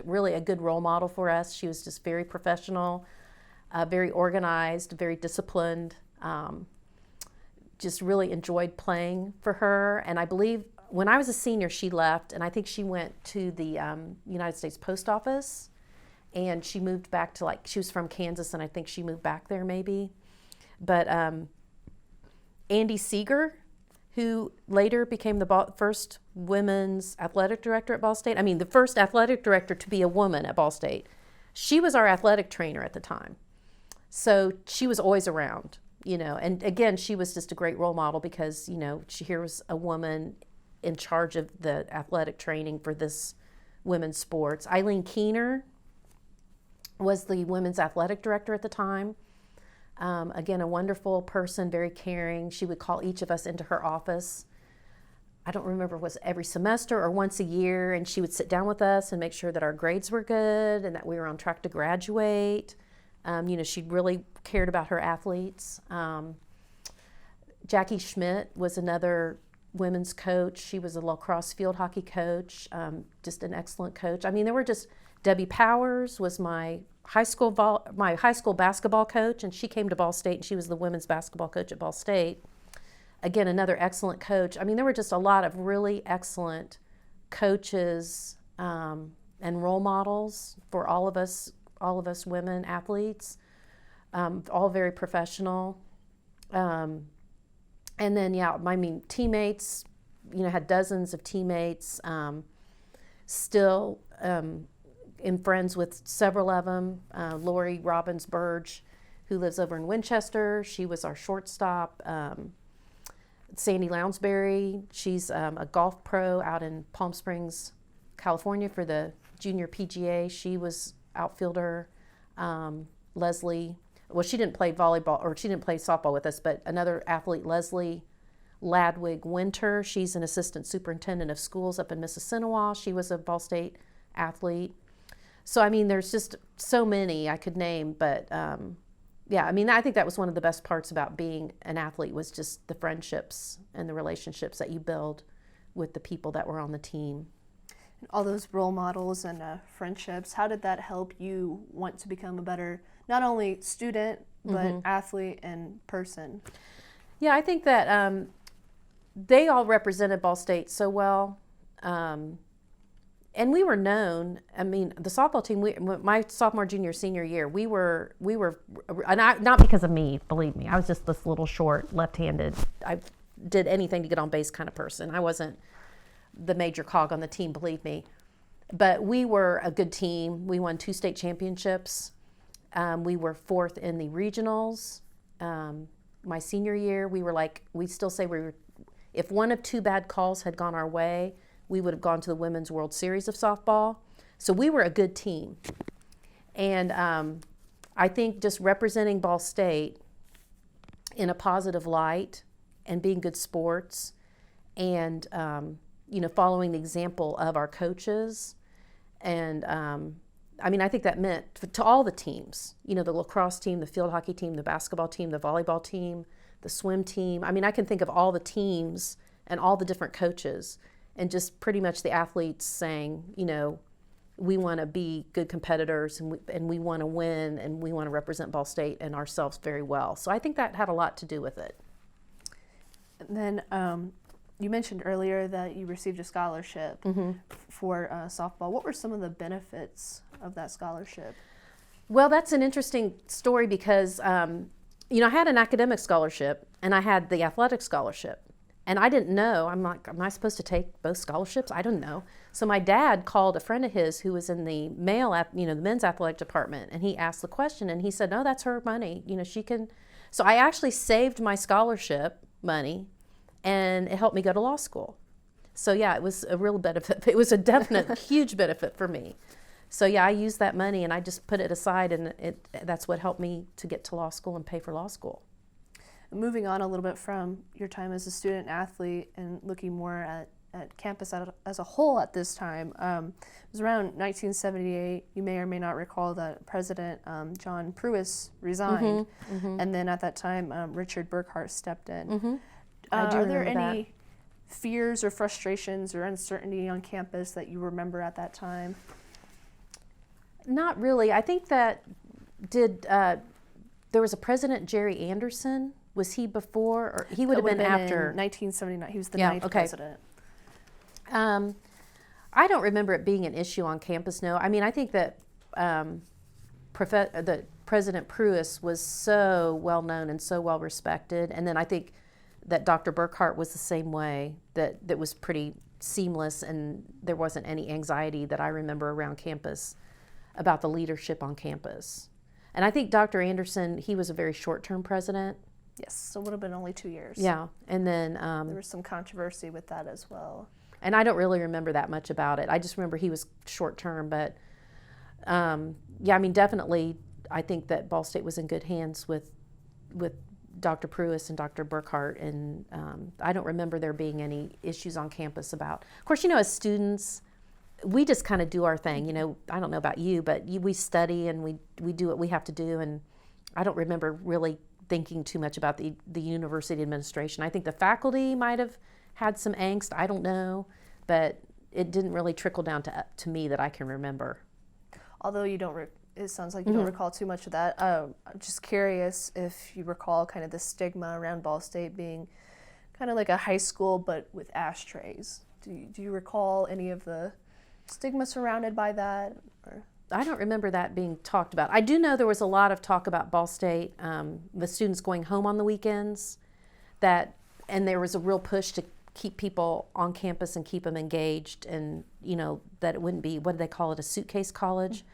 really a good role model for us. She was just very professional, very organized, very disciplined. Just really enjoyed playing for her, and I believe when I was a senior, she left, and I think she went to the United States Post Office, and she moved back to she was from Kansas, and I think she moved back there maybe. But Andy Seeger, who later became the first women's athletic director at Ball State, the first athletic director to be a woman at Ball State, she was our athletic trainer at the time. So she was always around, and again, she was just a great role model because, here was a woman in charge of the athletic training for this women's sports. Eileen Keener was the women's athletic director at the time. Again, a wonderful person, very caring. She would call each of us into her office. I don't remember if it was every semester or once a year, and she would sit down with us and make sure that our grades were good and that we were on track to graduate. She really cared about her athletes. Jackie Schmidt was another women's coach. She was a lacrosse field hockey coach, just an excellent coach. There were just, Debbie Powers was my high school basketball coach, and she came to Ball State, and she was the women's basketball coach at Ball State. Again, another excellent coach. There were just a lot of really excellent coaches and role models for all of us women athletes, all very professional. And then, teammates, had dozens of teammates, still am friends with several of them. Lori Robbins-Burge, who lives over in Winchester, she was our shortstop. Sandy Lounsbury, she's a golf pro out in Palm Springs, California for the junior PGA. She was outfielder. Leslie, well, she didn't play volleyball, or she didn't play softball with us, but another athlete, Leslie Ladwig Winter, she's an assistant superintendent of schools up in Mississinawa. She was a Ball State athlete. So, there's just so many I could name, but I think that was one of the best parts about being an athlete, was just the friendships and the relationships that you build with the people that were on the team. All those role models and friendships, how did that help you want to become a better, not only student, but athlete and person? Yeah, I think that they all represented Ball State so well. And we were known, the softball team, my sophomore, junior, senior year, we were, and not because of me, believe me, I was just this little short, left-handed, I did anything to get on base kind of person. I wasn't the major cog on the team, believe me. But we were a good team. We won 2 state championships. We were 4th in the regionals. My senior year, we still say if one of 2 bad calls had gone our way, we would have gone to the Women's World Series of softball. So we were a good team. And I think just representing Ball State in a positive light and being good sports and, following the example of our coaches. And I think that meant to all the teams, the lacrosse team, the field hockey team, the basketball team, the volleyball team, the swim team. I can think of all the teams and all the different coaches, and just pretty much the athletes saying, we want to be good competitors, and we want to win, and we want to represent Ball State and ourselves very well. So I think that had a lot to do with it. And then you mentioned earlier that you received a scholarship for softball. What were some of the benefits of that scholarship? Well, that's an interesting story because, I had an academic scholarship and I had the athletic scholarship. And I didn't know, am I supposed to take both scholarships? I didn't know. So my dad called a friend of his who was in the the men's athletic department, and he asked the question, and he said, no, that's her money. She can. So I actually saved my scholarship money, and it helped me go to law school. So yeah, it was a real benefit. It was a definite huge benefit for me. So yeah, I used that money and I just put it aside, and that's what helped me to get to law school and pay for law school. Moving on a little bit from your time as a student athlete and looking more at at campus as a whole at this time. It was around 1978. You may or may not recall that President John Pruitt resigned, and then at that time Richard Burkhart stepped in. Are there any fears or frustrations or uncertainty on campus that you remember at that time? Not really. I think that there was a President Jerry Anderson. Was he before, or he would have been after? In 1979. He was the ninth president. I don't remember it being an issue on campus. No, I mean I think that that President Pruitt was so well known and so well respected, and then I think that Dr. Burkhart was the same way. That was pretty seamless, and there wasn't any anxiety that I remember around campus about the leadership on campus. And I think Dr. Anderson, he was a very short-term president. Yes, so it would have been only 2 years. Yeah, and then there was some controversy with that as well. And I don't really remember that much about it. I just remember he was short-term, but yeah, I mean, definitely, I think that Ball State was in good hands with Dr. Pruitt and Dr. Burkhart, and I don't remember there being any issues on campus about. Of course, you know, as students, we just kind of do our thing. You know, I don't know about you, but we study and we do what we have to do, and I don't remember really thinking too much about the university administration. I think the faculty might have had some angst. I don't know, but it didn't really trickle down to me that I can remember. Although you don't, it sounds like you don't recall too much of that. I'm just curious if you recall kind of the stigma around Ball State being kind of like a high school, but with ashtrays. Do you recall any of the stigma surrounded by that? Or? I don't remember that being talked about. I do know there was a lot of talk about Ball State, the students going home on the weekends, and there was a real push to keep people on campus and keep them engaged, and you know that it wouldn't be, what do they call it, a suitcase college,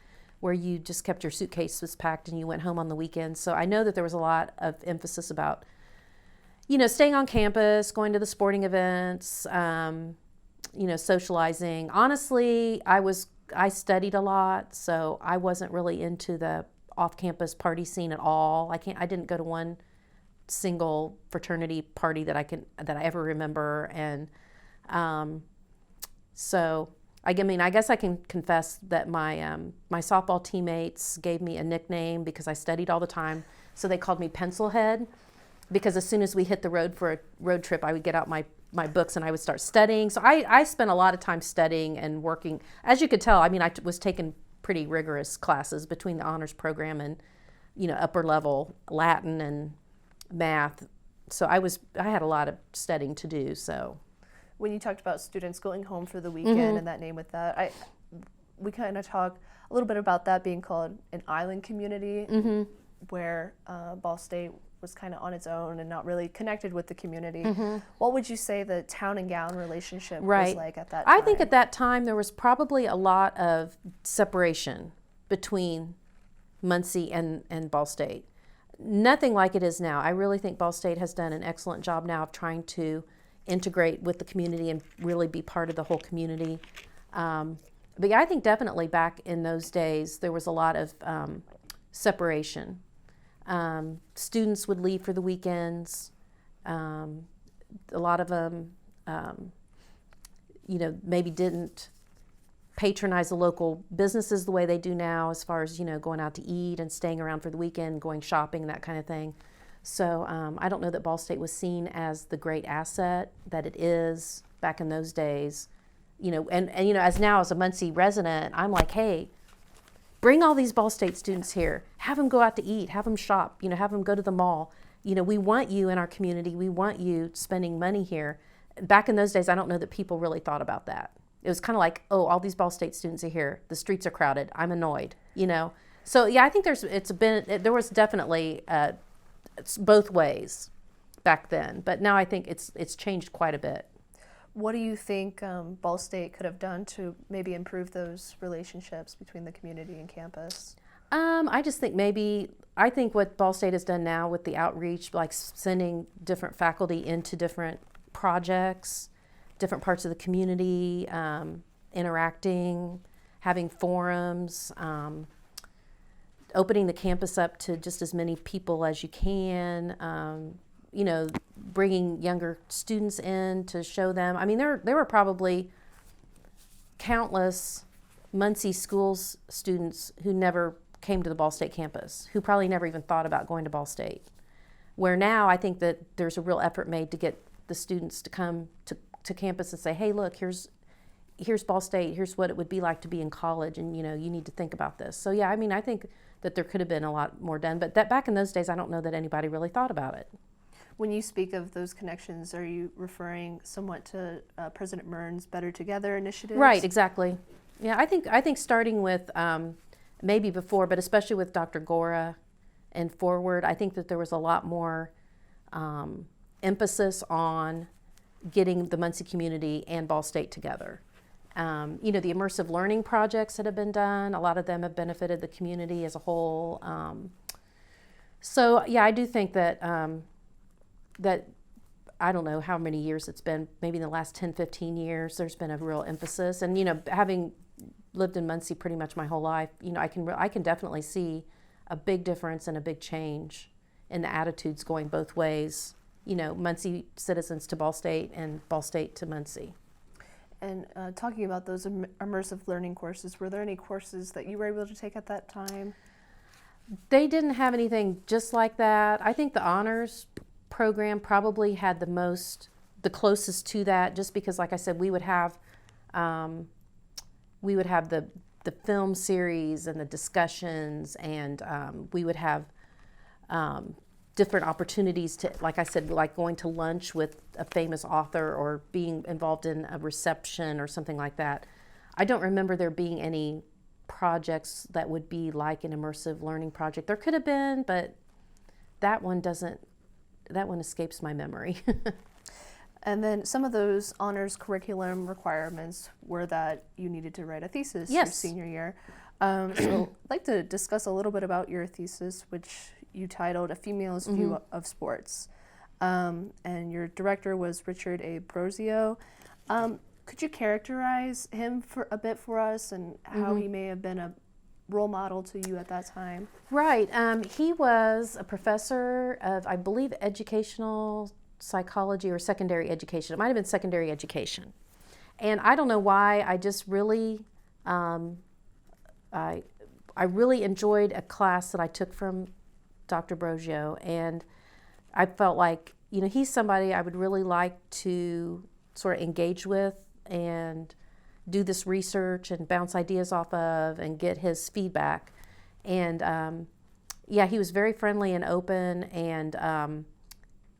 where you just kept your suitcases packed and you went home on the weekends. So I know that there was a lot of emphasis about, you know, staying on campus, going to the sporting events, you know, socializing. Honestly, I studied a lot, so I wasn't really into the off-campus party scene at all. I didn't go to one single fraternity party that I ever remember, and so I mean, I guess I can confess that my softball teammates gave me a nickname because I studied all the time, so they called me Pencilhead, because as soon as we hit the road for a road trip, I would get out my books and I would start studying. So I spent a lot of time studying and working. As you could tell, I mean, I was taking pretty rigorous classes between the honors program and, you know, upper level Latin and math. So I had a lot of studying to do. So when you talked about students going home for the weekend and that name with that, we kind of talk a little bit about that being called an island community, where Ball State was kind of on its own and not really connected with the community. What would you say the town and gown relationship was like at that time? I think at that time there was probably a lot of separation between Muncie and Ball State. Nothing like it is now. I really think Ball State has done an excellent job now of trying to integrate with the community and really be part of the whole community. But yeah, I think definitely back in those days there was a lot of separation. Students would leave for the weekends. A lot of them, you know, maybe didn't patronize the local businesses the way they do now, as far as, you know, going out to eat and staying around for the weekend, going shopping, that kind of thing. So I don't know that Ball State was seen as the great asset that it is back in those days. You know, and you know, as a Muncie resident, I'm like, hey, bring all these Ball State students here. Have them go out to eat. Have them shop. You know, have them go to the mall. You know, we want you in our community. We want you spending money here. Back in those days, I don't know that people really thought about that. It was kind of like, oh, all these Ball State students are here. The streets are crowded. I'm annoyed. You know. So yeah, I think there was definitely it's both ways back then. But now I think it's changed quite a bit. What do you think Ball State could have done to maybe improve those relationships between the community and campus? I just think I think what Ball State has done now with the outreach, like sending different faculty into different projects, different parts of the community, interacting, having forums, opening the campus up to just as many people as you can, bringing younger students in to show them. I mean, there were probably countless Muncie schools students who never came to the Ball State campus, who probably never even thought about going to Ball State. Where now I think that there's a real effort made to get the students to come to campus and say, hey, look, here's Ball State, here's what it would be like to be in college, and you need to think about this. So yeah, I mean, I think that there could have been a lot more done, but that back in those days, I don't know that anybody really thought about it. When you speak of those connections, are you referring somewhat to President Mern's Better Together initiatives? Right, exactly. Yeah, I think starting with maybe before, but especially with Dr. Gora and forward, I think that there was a lot more emphasis on getting the Muncie community and Ball State together. The immersive learning projects that have been done, a lot of them have benefited the community as a whole. So yeah, I do think that that I don't know how many years it's been, maybe in the last 10, 15 years, there's been a real emphasis. And, having lived in Muncie pretty much my whole life, I can definitely see a big difference and a big change in the attitudes going both ways. Muncie citizens to Ball State and Ball State to Muncie. And talking about those immersive learning courses, were there any courses that you were able to take at that time? They didn't have anything just like that. I think the honors program probably had the closest to that, just because, like I said, we would have the film series and the discussions, and we would have different opportunities to, like I said, like going to lunch with a famous author or being involved in a reception or something like that. I don't remember there being any projects that would be like an immersive learning project. There could have been, but that one escapes my memory. And then some of those honors curriculum requirements were that you needed to write a thesis your senior year. So I'd like to discuss a little bit about your thesis, which you titled A Female's View of Sports. And your director was Richard A. Brozio. Could you characterize him for a bit for us, and how he may have been a role model to you at that time? Right. He was a professor of, I believe, educational psychology or secondary education. It might have been secondary education. And I don't know why, I just really, I really enjoyed a class that I took from Dr. Brozio, and I felt like, he's somebody I would really like to sort of engage with and do this research and bounce ideas off of and get his feedback. And he was very friendly and open, and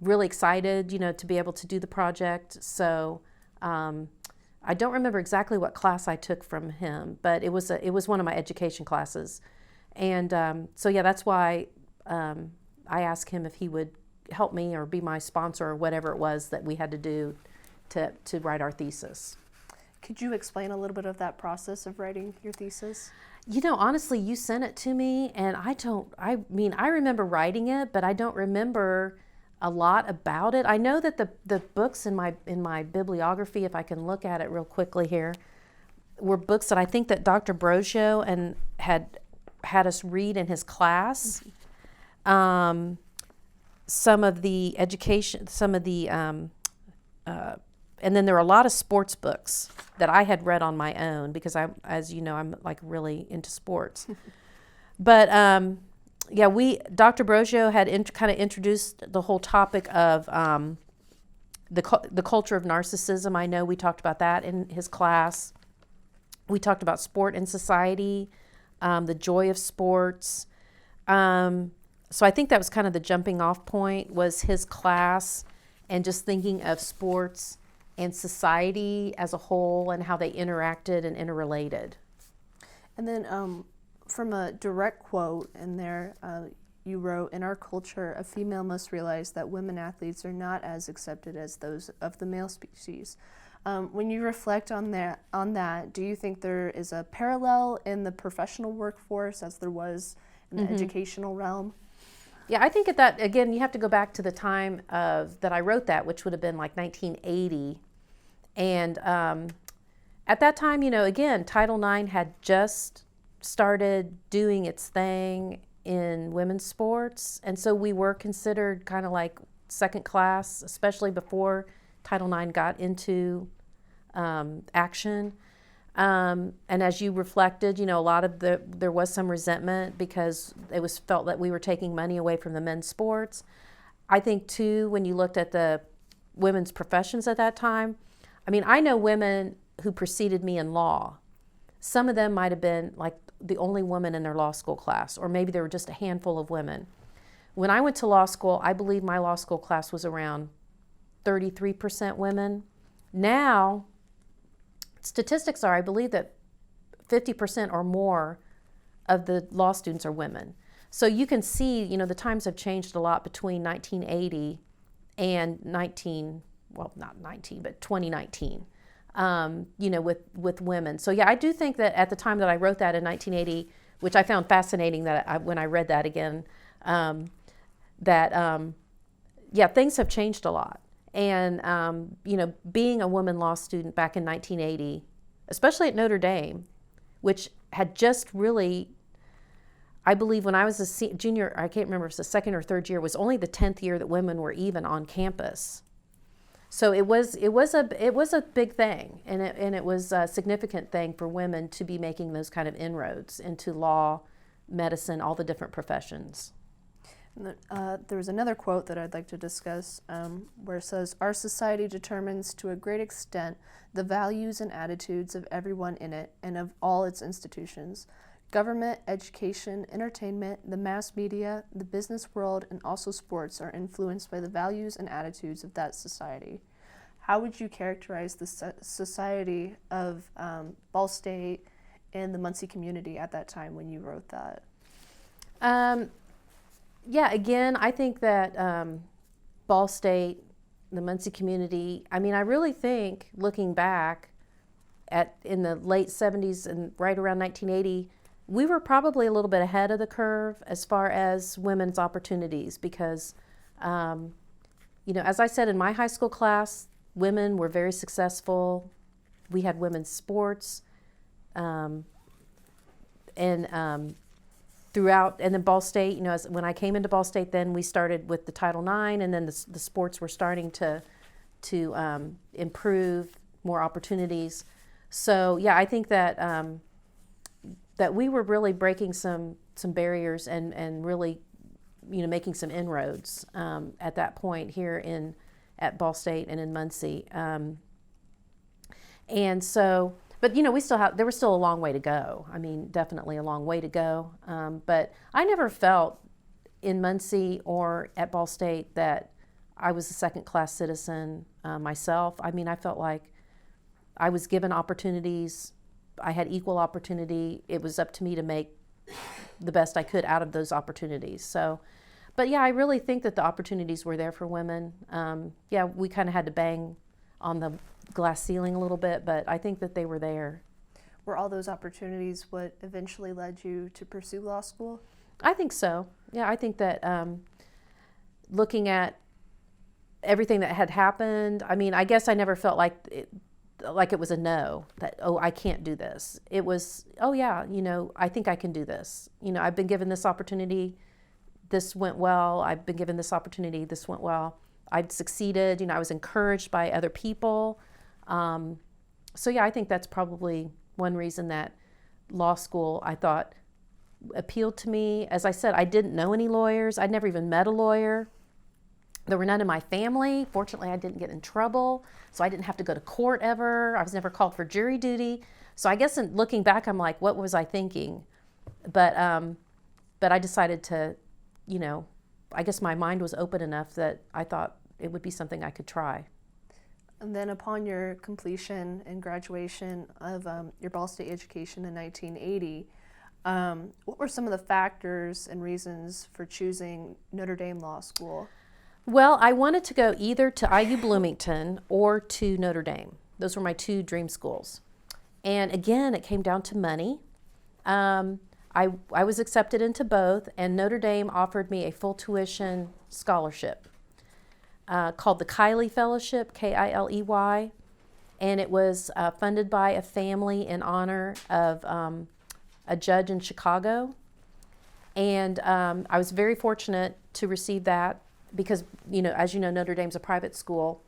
really excited, to be able to do the project. So I don't remember exactly what class I took from him, but it was one of my education classes. And that's why I asked him if he would help me or be my sponsor or whatever it was that we had to do to write our thesis. Could you explain a little bit of that process of writing your thesis? Honestly, you sent it to me, and I remember writing it, but I don't remember a lot about it. I know that the books in my bibliography, if I can look at it real quickly here, were books that I think that Dr. Brozio and had us read in his class. Some of the education, and then there were a lot of sports books that I had read on my own, because as you know, I'm like really into sports. But Dr. Brozio had kind of introduced the whole topic of the culture of narcissism. I know we talked about that in his class. We talked about sport and society, the joy of sports. So I think that was kind of the jumping off point, was his class, and just thinking of sports and society as a whole and how they interacted and interrelated. And then from a direct quote in there, you wrote, "In our culture, a female must realize that women athletes are not as accepted as those of the male species." When you reflect on that, do you think there is a parallel in the professional workforce as there was in the educational realm? Yeah, I think at that, again, you have to go back to the time that I wrote that, which would have been like 1980. And at that time, again, Title IX had just started doing its thing in women's sports. And so we were considered kind of like second class, especially before Title IX got into action. And as you reflected, a lot of there was some resentment because it was felt that we were taking money away from the men's sports. I think too, when you looked at the women's professions at that time, I know women who preceded me in law. Some of them might have been like the only woman in their law school class, or maybe there were just a handful of women. When I went to law school, I believe my law school class was around 33% women. Now, statistics are, I believe that 50% or more of the law students are women. So you can see, the times have changed a lot between 1980 and 2019. With women. So yeah, I do think that at the time that I wrote that in 1980, which I found fascinating when I read that again, things have changed a lot. And, being a woman law student back in 1980, especially at Notre Dame, which had just really, I believe when I was a junior, I can't remember if it was the second or third year, was only the 10th year that women were even on campus. So it was a big thing, and it was a significant thing for women to be making those kind of inroads into law, medicine, all the different professions. There was another quote that I'd like to discuss where it says, "Our society determines to a great extent the values and attitudes of everyone in it and of all its institutions. Government, education, entertainment, the mass media, the business world, and also sports are influenced by the values and attitudes of that society." How would you characterize the society of Ball State and the Muncie community at that time when you wrote that? Again, I think that Ball State, the Muncie community, I really think, looking back in the late 70s and right around 1980, we were probably a little bit ahead of the curve as far as women's opportunities because, as I said, in my high school class, women were very successful. We had women's sports, throughout, and then Ball State, when I came into Ball State, then we started with the Title IX, and then the sports were starting to improve, more opportunities. So yeah, I think that that we were really breaking some barriers and really, making some inroads at that point here at Ball State and in Muncie. And so, but there was still a long way to go. Definitely a long way to go. But I never felt in Muncie or at Ball State that I was a second-class citizen myself. I felt like I was given opportunities. I had equal opportunity. It was up to me to make the best I could out of those opportunities. So, but yeah, I really think that the opportunities were there for women. We kind of had to bang on the glass ceiling a little bit, but I think that they were there. Were all those opportunities what eventually led you to pursue law school? I think so. Yeah, I think that looking at everything that had happened, I guess I never felt like it was a no, that, oh, I can't do this. It was, oh yeah, I think I can do this. I've been given this opportunity, this went well. I've been given this opportunity, this went well. I'd succeeded, I was encouraged by other people. So yeah, I think that's probably one reason that law school, I thought, appealed to me. As I said, I didn't know any lawyers. I'd never even met a lawyer. There were none in my family. Fortunately, I didn't get in trouble, so I didn't have to go to court ever. I was never called for jury duty. So I guess in looking back, I'm like, what was I thinking? But I decided to, I guess my mind was open enough that I thought it would be something I could try. And then upon your completion and graduation of your Ball State education in 1980, what were some of the factors and reasons for choosing Notre Dame Law School? Well, I wanted to go either to IU Bloomington or to Notre Dame. Those were my two dream schools. And again, it came down to money. I was accepted into both, and Notre Dame offered me a full tuition scholarship called the Kiley Fellowship, K-I-L-E-Y, and it was funded by a family in honor of a judge in Chicago. And I was very fortunate to receive that, because, as you know, Notre Dame's a private school.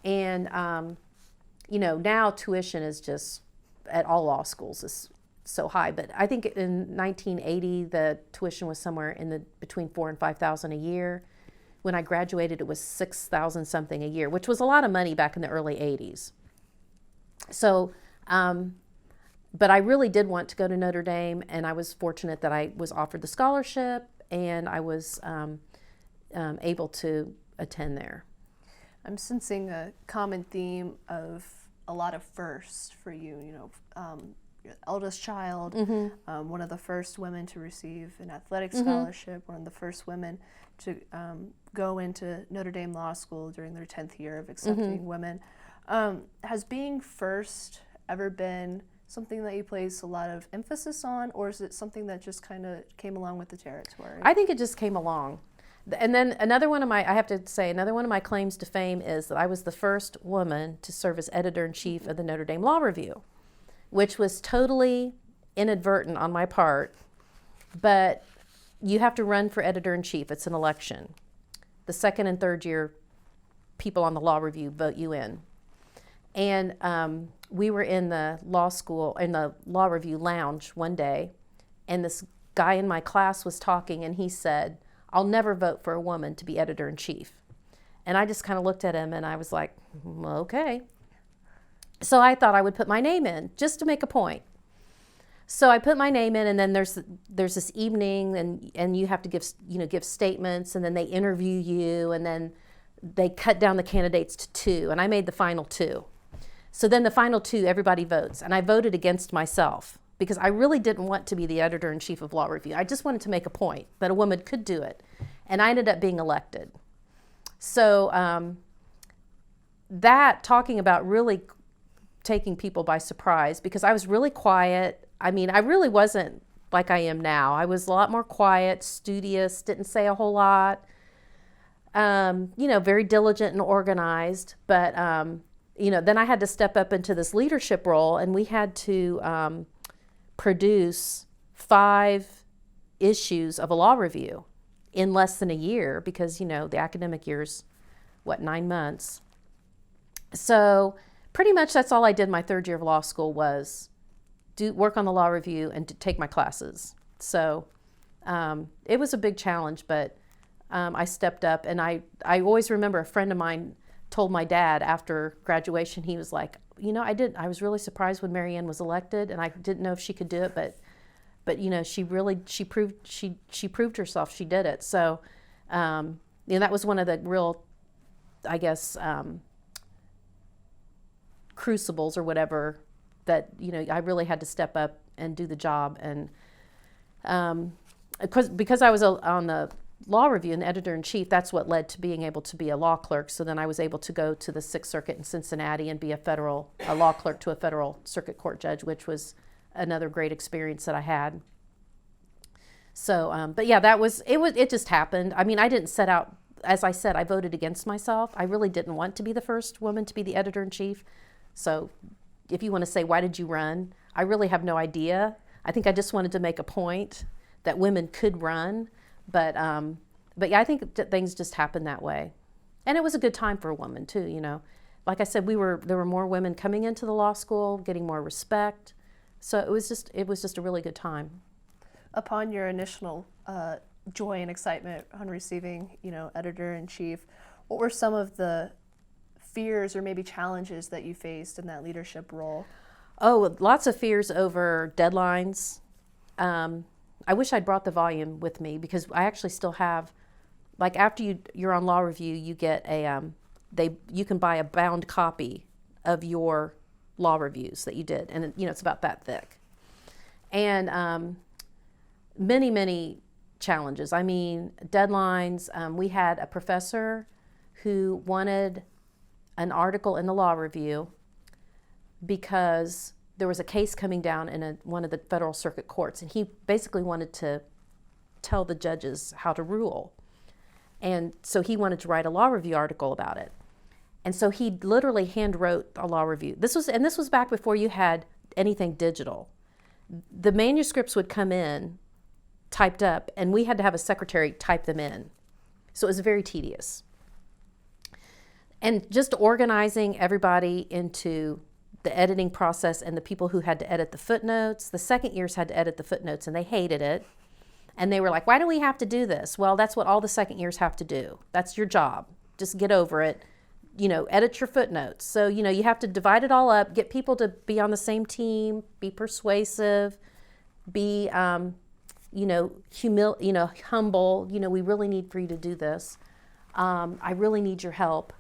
And, now tuition is just, at all law schools, is so high. But I think in 1980, the tuition was somewhere between $4,000 and $5,000 a year. When I graduated, it was $6,000 something a year, which was a lot of money back in the early 80s. So, but I really did want to go to Notre Dame, and I was fortunate that I was offered the scholarship, and I was able to attend there. I'm sensing a common theme of a lot of firsts for you. Your eldest child, one of the first women to receive an athletic scholarship, one of the first women to go into Notre Dame Law School during their 10th year of accepting women. Has being first ever been something that you place a lot of emphasis on, or is it something that just kind of came along with the territory? I think it just came along. And then another one of my claims to fame is that I was the first woman to serve as editor-in-chief of the Notre Dame Law Review, which was totally inadvertent on my part, but you have to run for editor-in-chief. It's an election. The second and third year people on the Law Review vote you in. And we were in the Law Review lounge one day, and this guy in my class was talking, and he said, "I'll never vote for a woman to be editor-in-chief." And I just kind of looked at him, and I was like, okay. So I thought I would put my name in just to make a point. So I put my name in, and then there's this evening, and you have to give statements, and then they interview you, and then they cut down the candidates to 2, and I made the final 2. So then the final 2, everybody votes, and I voted against myself because I really didn't want to be the editor-in-chief of Law Review. I just wanted to make a point that a woman could do it, and I ended up being elected. So talking about really taking people by surprise, because I was really quiet. I mean, I really wasn't like I am now. I was a lot more quiet, studious, didn't say a whole lot, very diligent and organized. But, then I had to step up into this leadership role, and we had to produce 5 issues of a law review in less than a year because, the academic year's, 9 months. So pretty much that's all I did my 3rd year of law school was work on the law review and to take my classes. So it was a big challenge, but I stepped up, and I always remember a friend of mine told my dad after graduation, he was like, I was really surprised when Marianne was elected, and I didn't know if she could do it, but she proved herself. She did it. So that was one of the real, I guess, crucibles or whatever that I really had to step up and do the job. And because I was on the law review and editor-in-chief, that's what led to being able to be a law clerk. So then I was able to go to the 6th Circuit in Cincinnati and be a law clerk to a federal circuit court judge, which was another great experience that I had. So, but yeah, it just happened. I mean, I didn't set out, as I said, I voted against myself. I really didn't want to be the first woman to be the editor-in-chief. So if you want to say, why did you run? I really have no idea. I think I just wanted to make a point that women could run. But yeah, I think things just happened that way. And it was a good time for a woman too, Like I said, there were more women coming into the law school, getting more respect. So it was just a really good time. Upon your initial joy and excitement on receiving, editor-in-chief, what were some of the fears or maybe challenges that you faced in that leadership role? Oh, lots of fears over deadlines. I wish I'd brought the volume with me because I actually still have, like after you're on law review, you get you can buy a bound copy of your law reviews that you did, and it's about that thick. And many, many challenges. I mean, deadlines. We had a professor who wanted an article in the law review because there was a case coming down in one of the federal circuit courts, and he basically wanted to tell the judges how to rule. And so he wanted to write a law review article about it. And so he literally hand wrote a law review. This was back before you had anything digital. The manuscripts would come in typed up, and we had to have a secretary type them in. So it was very tedious. And just organizing everybody into the editing process and the people who had to edit the footnotes. The second years had to edit the footnotes and they hated it. And they were like, why do we have to do this? Well, that's what all the second years have to do. That's your job. Just get over it. Edit your footnotes. So, you have to divide it all up, get people to be on the same team, be persuasive, be, humble. We really need for you to do this. I really need your help.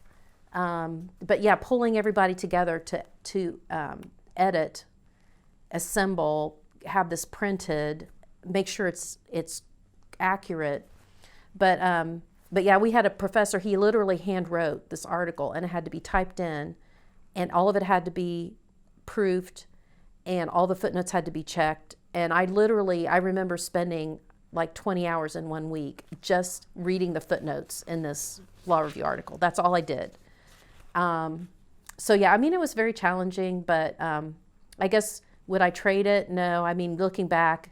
But yeah, pulling everybody together to edit, assemble, have this printed, make sure it's accurate. But yeah, we had a professor, he literally hand wrote this article and it had to be typed in and all of it had to be proofed and all the footnotes had to be checked. And I remember spending like 20 hours in 1 week just reading the footnotes in this law review article. That's all I did. So yeah, it was very challenging, but I guess would I trade it? No. Looking back,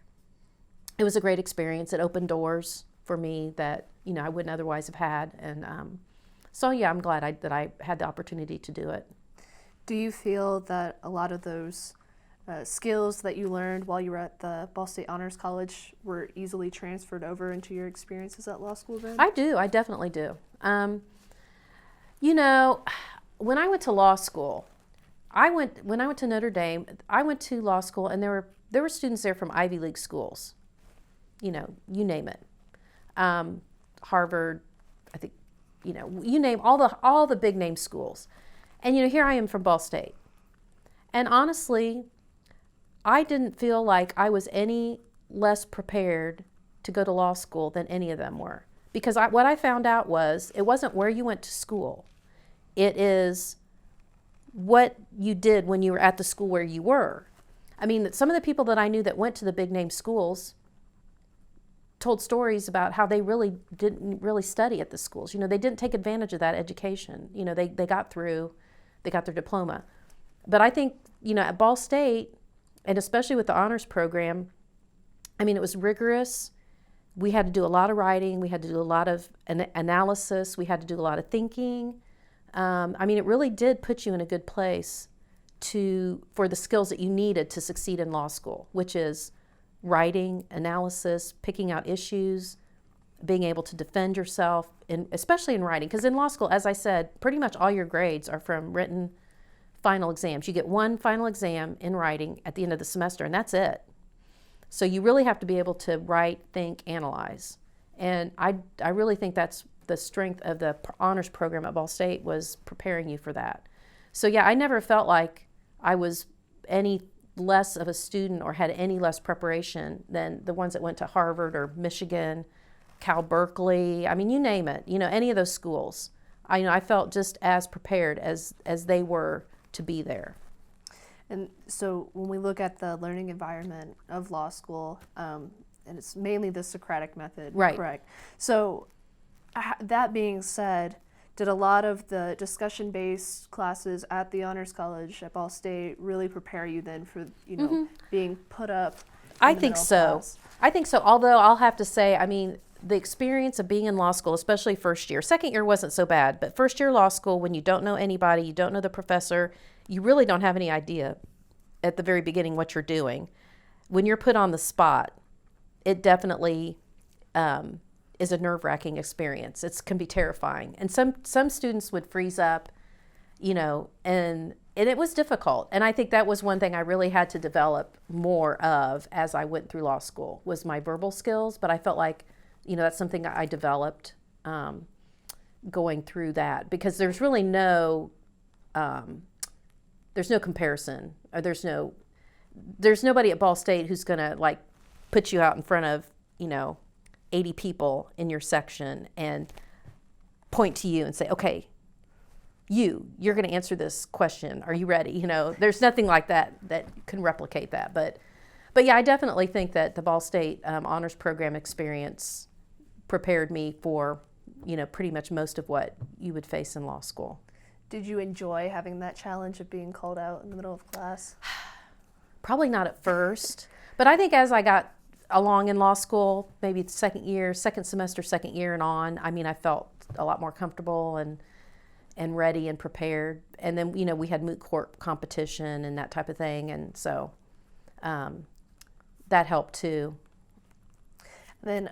it was a great experience. It opened doors for me that I wouldn't otherwise have had, and so yeah, I'm glad that I had the opportunity to do it. Do you feel that a lot of those skills that you learned while you were at the Ball State Honors College were easily transferred over into your experiences at law school then? I do. I definitely do. When I went to law school, when I went to Notre Dame, I went to law school and there were students there from Ivy League schools. You name it. Harvard, I think, you name all the big name schools. And here I am from Ball State. And honestly, I didn't feel like I was any less prepared to go to law school than any of them were. Because what I found out was it wasn't where you went to school. It is what you did when you were at the school where you were. Some of the people that I knew that went to the big name schools told stories about how they really didn't really study at the schools. They didn't take advantage of that education. They got through, they got their diploma. But I think, at Ball State, and especially with the honors program, it was rigorous. We had to do a lot of writing. We had to do a lot of analysis. We had to do a lot of thinking. It really did put you in a good place for the skills that you needed to succeed in law school, which is writing, analysis, picking out issues, being able to defend yourself, especially in writing. Because in law school, as I said, pretty much all your grades are from written final exams. You get one final exam in writing at the end of the semester, and that's it. So you really have to be able to write, think, analyze. And I really think that's the strength of the honors program at Ball State, was preparing you for that. So yeah, I never felt like I was any less of a student or had any less preparation than the ones that went to Harvard or Michigan, Cal Berkeley. You name it, any of those schools. I felt just as prepared as they were to be there. And so when we look at the learning environment of law school, and it's mainly the Socratic method, right? Correct. So that being said, did a lot of the discussion-based classes at the Honors College at Ball State really prepare you then for, being put up in I the think middle so. class? I think so, although I'll have to say, the experience of being in law school, especially first year, second year wasn't so bad, but first year law school, when you don't know anybody, you don't know the professor, you really don't have any idea at the very beginning what you're doing. When you're put on the spot, it definitely is a nerve-wracking experience. It can be terrifying. And some students would freeze up, and it was difficult. And I think that was one thing I really had to develop more of as I went through law school, was my verbal skills. But I felt like, that's something I developed going through that, because there's really no comparison, or there's nobody at Ball State who's going to put you out in front of, 80 people in your section and point to you and say, okay, you're going to answer this question. Are you ready? There's nothing like that can replicate that. But yeah, I definitely think that the Ball State honors program experience prepared me for, pretty much most of what you would face in law school. Did you enjoy having that challenge of being called out in the middle of class? Probably not at first, but I think as I got along in law school, maybe the second semester, second year and on, I mean, I felt a lot more comfortable and ready and prepared. And then, we had moot court competition and that type of thing. And so that helped too. Then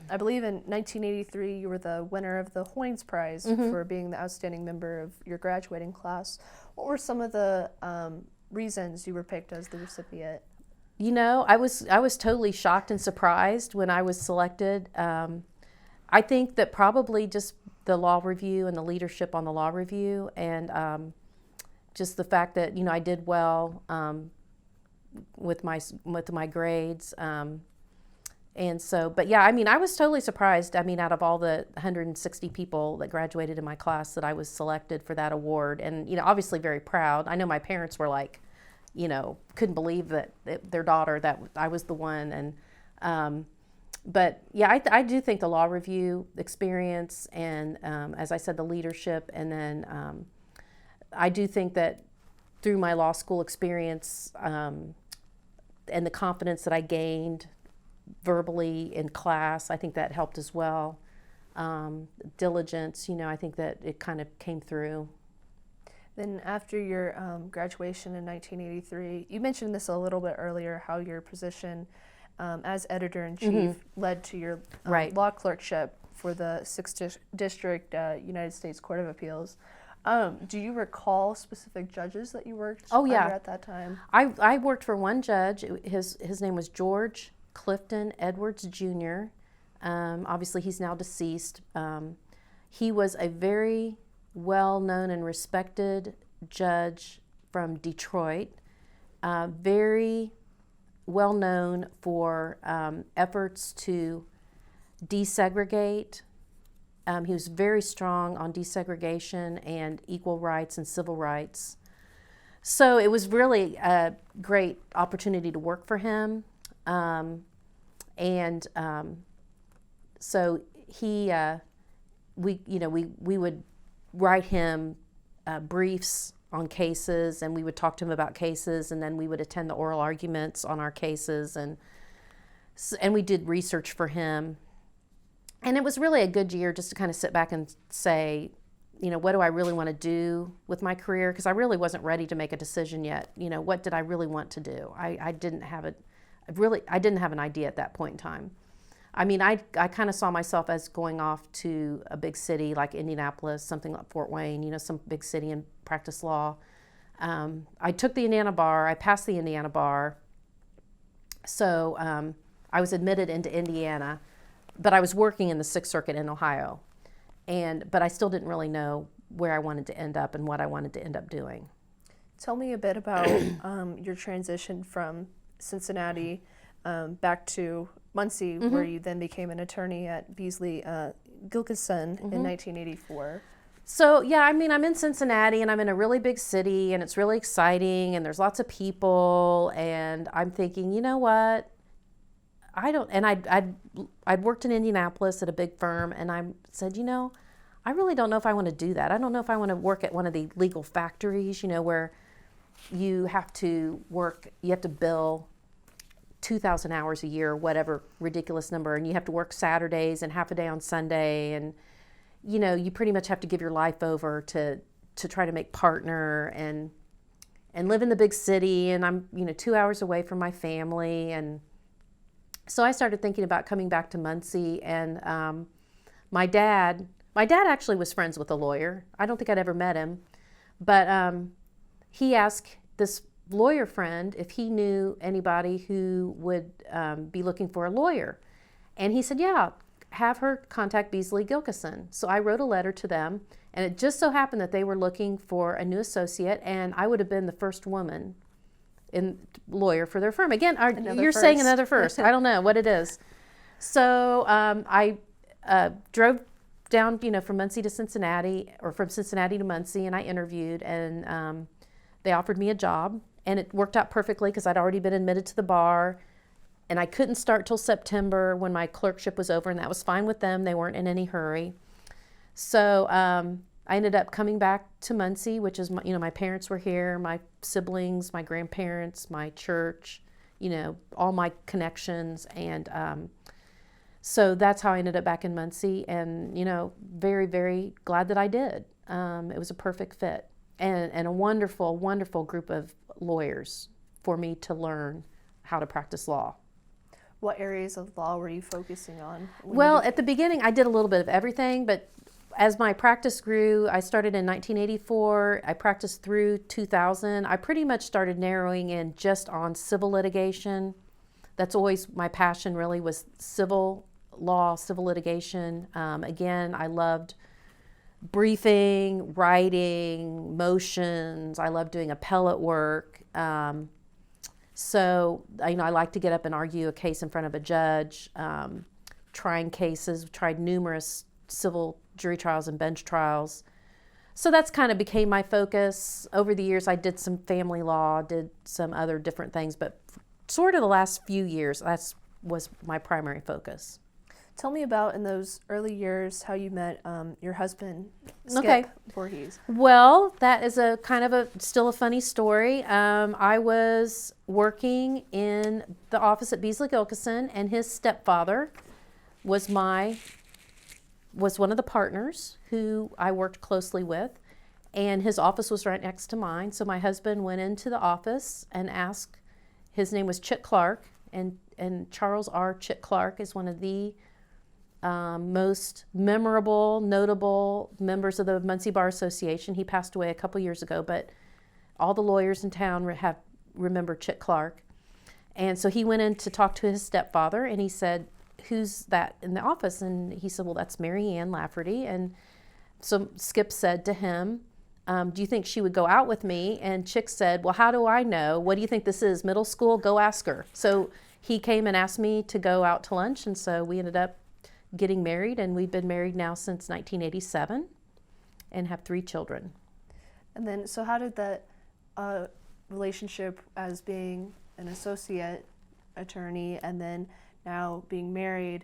I believe in 1983 you were the winner of the Hoynes Prize for being the outstanding member of your graduating class. What were some of the reasons you were picked as the recipient? I was totally shocked and surprised when I was selected. I think that probably just the law review and the leadership on the law review, and just the fact that I did well with my grades. And so, but yeah, I mean, I was totally surprised. I mean, out of all the 160 people that graduated in my class, that I was selected for that award, and obviously very proud. I know my parents were like, couldn't believe that their daughter, that I was the one. And but yeah, I do think the law review experience and, as I said, the leadership, and then I do think that through my law school experience and the confidence that I gained verbally in class, I think that helped as well. Diligence, I think that it kind of came through. Then after your graduation in 1983, you mentioned this a little bit earlier, how your position as editor-in-chief led to your law clerkship for the 6th District United States Court of Appeals. Do you recall specific judges that you worked under at that time? I worked for one judge. His name was George Clifton Edwards Jr. Obviously, he's now deceased. He was a very well-known and respected judge from Detroit, very well-known for efforts to desegregate. He was very strong on desegregation and equal rights and civil rights. So it was really a great opportunity to work for him. So he, we would write him briefs on cases, and we would talk to him about cases, and then we would attend the oral arguments on our cases, and we did research for him. And it was really a good year just to kind of sit back and say, what do I really want to do with my career? Because I really wasn't ready to make a decision yet. What did I really want to do? I didn't have an idea at that point in time. I mean, I kind of saw myself as going off to a big city like Indianapolis, something like Fort Wayne, some big city, and practice law. I took the Indiana bar. I passed the Indiana bar. So I was admitted into Indiana, but I was working in the Sixth Circuit in Ohio. But I still didn't really know where I wanted to end up and what I wanted to end up doing. Tell me a bit about your transition from Cincinnati back to Muncie, where you then became an attorney at Beasley Gilkison in 1984. So yeah, I mean, I'm in Cincinnati and I'm in a really big city and it's really exciting and there's lots of people, and I'm thinking, you know what? I'd worked in Indianapolis at a big firm, and I said, I really don't know if I want to do that. I don't know if I want to work at one of the legal factories, where you have to bill 2,000 hours a year, whatever ridiculous number, and you have to work Saturdays and half a day on Sunday, and you pretty much have to give your life over to try to make partner and live in the big city, and I'm 2 hours away from my family. And so I started thinking about coming back to Muncie, and my dad actually was friends with a lawyer. I don't think I'd ever met him, but he asked this lawyer friend if he knew anybody who would be looking for a lawyer. And he said, yeah, have her contact Beasley Gilkison. So I wrote a letter to them, and it just so happened that they were looking for a new associate, and I would have been the first woman in lawyer for their firm. Again, you're saying another first. I don't know what it is. So I drove down, from Muncie to Cincinnati, or from Cincinnati to Muncie, and I interviewed, and they offered me a job. And it worked out perfectly because I'd already been admitted to the bar, and I couldn't start till September when my clerkship was over, and that was fine with them. They weren't in any hurry. So I ended up coming back to Muncie, which is my parents were here, my siblings, my grandparents, my church, all my connections. And so that's how I ended up back in Muncie, and, very, very glad that I did. It was a perfect fit, and a wonderful, wonderful group of lawyers for me to learn how to practice law. What areas of law were you focusing on? Well, at the beginning, I did a little bit of everything, but as my practice grew, I started in 1984. I practiced through 2000. I pretty much started narrowing in just on civil litigation. That's always my passion, really, was civil law, civil litigation. Again, I loved briefing, writing, motions. I loved doing appellate work. So, I like to get up and argue a case in front of a judge, trying cases, tried numerous civil jury trials and bench trials. So that's kind of became my focus. Over the years, I did some family law, did some other different things, but sort of the last few years, was my primary focus. Tell me about, in those early years, how you met your husband, Skip Okay. Vorhees. Well, that is a kind of still a funny story. I was working in the office at Beasley Gilkison, and his stepfather was one of the partners who I worked closely with, and his office was right next to mine. So my husband went into the office and asked, his name was Chick Clark, and Charles R. Chick Clark is one of the most memorable, notable members of the Muncie Bar Association. He passed away a couple years ago, but all the lawyers in town remember Chick Clark. And so he went in to talk to his stepfather, and he said, "Who's that in the office?" And he said, "Well, that's Marianne Lafferty." And so Skip said to him, "Do you think she would go out with me?" And Chick said, "Well, how do I know? What do you think this is, middle school? Go ask her." So he came and asked me to go out to lunch, and so we ended up getting married, and we've been married now since 1987 and have 3 children. And then, so how did that relationship as being an associate attorney and then now being married,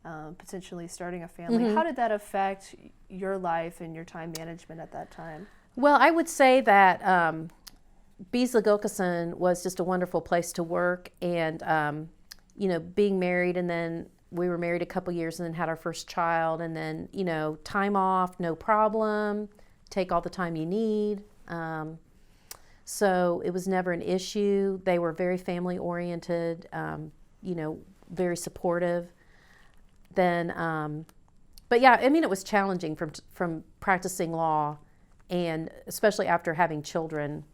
potentially starting a family, how did that affect your life and your time management at that time? Well, I would say that Beasley Gilkison was just a wonderful place to work, and being married, and then we were married a couple years and then had our first child, and then time off, no problem, take all the time you need. So it was never an issue. They were very family oriented, very supportive. Then, but yeah, I mean, it was challenging from practicing law, and especially after having children,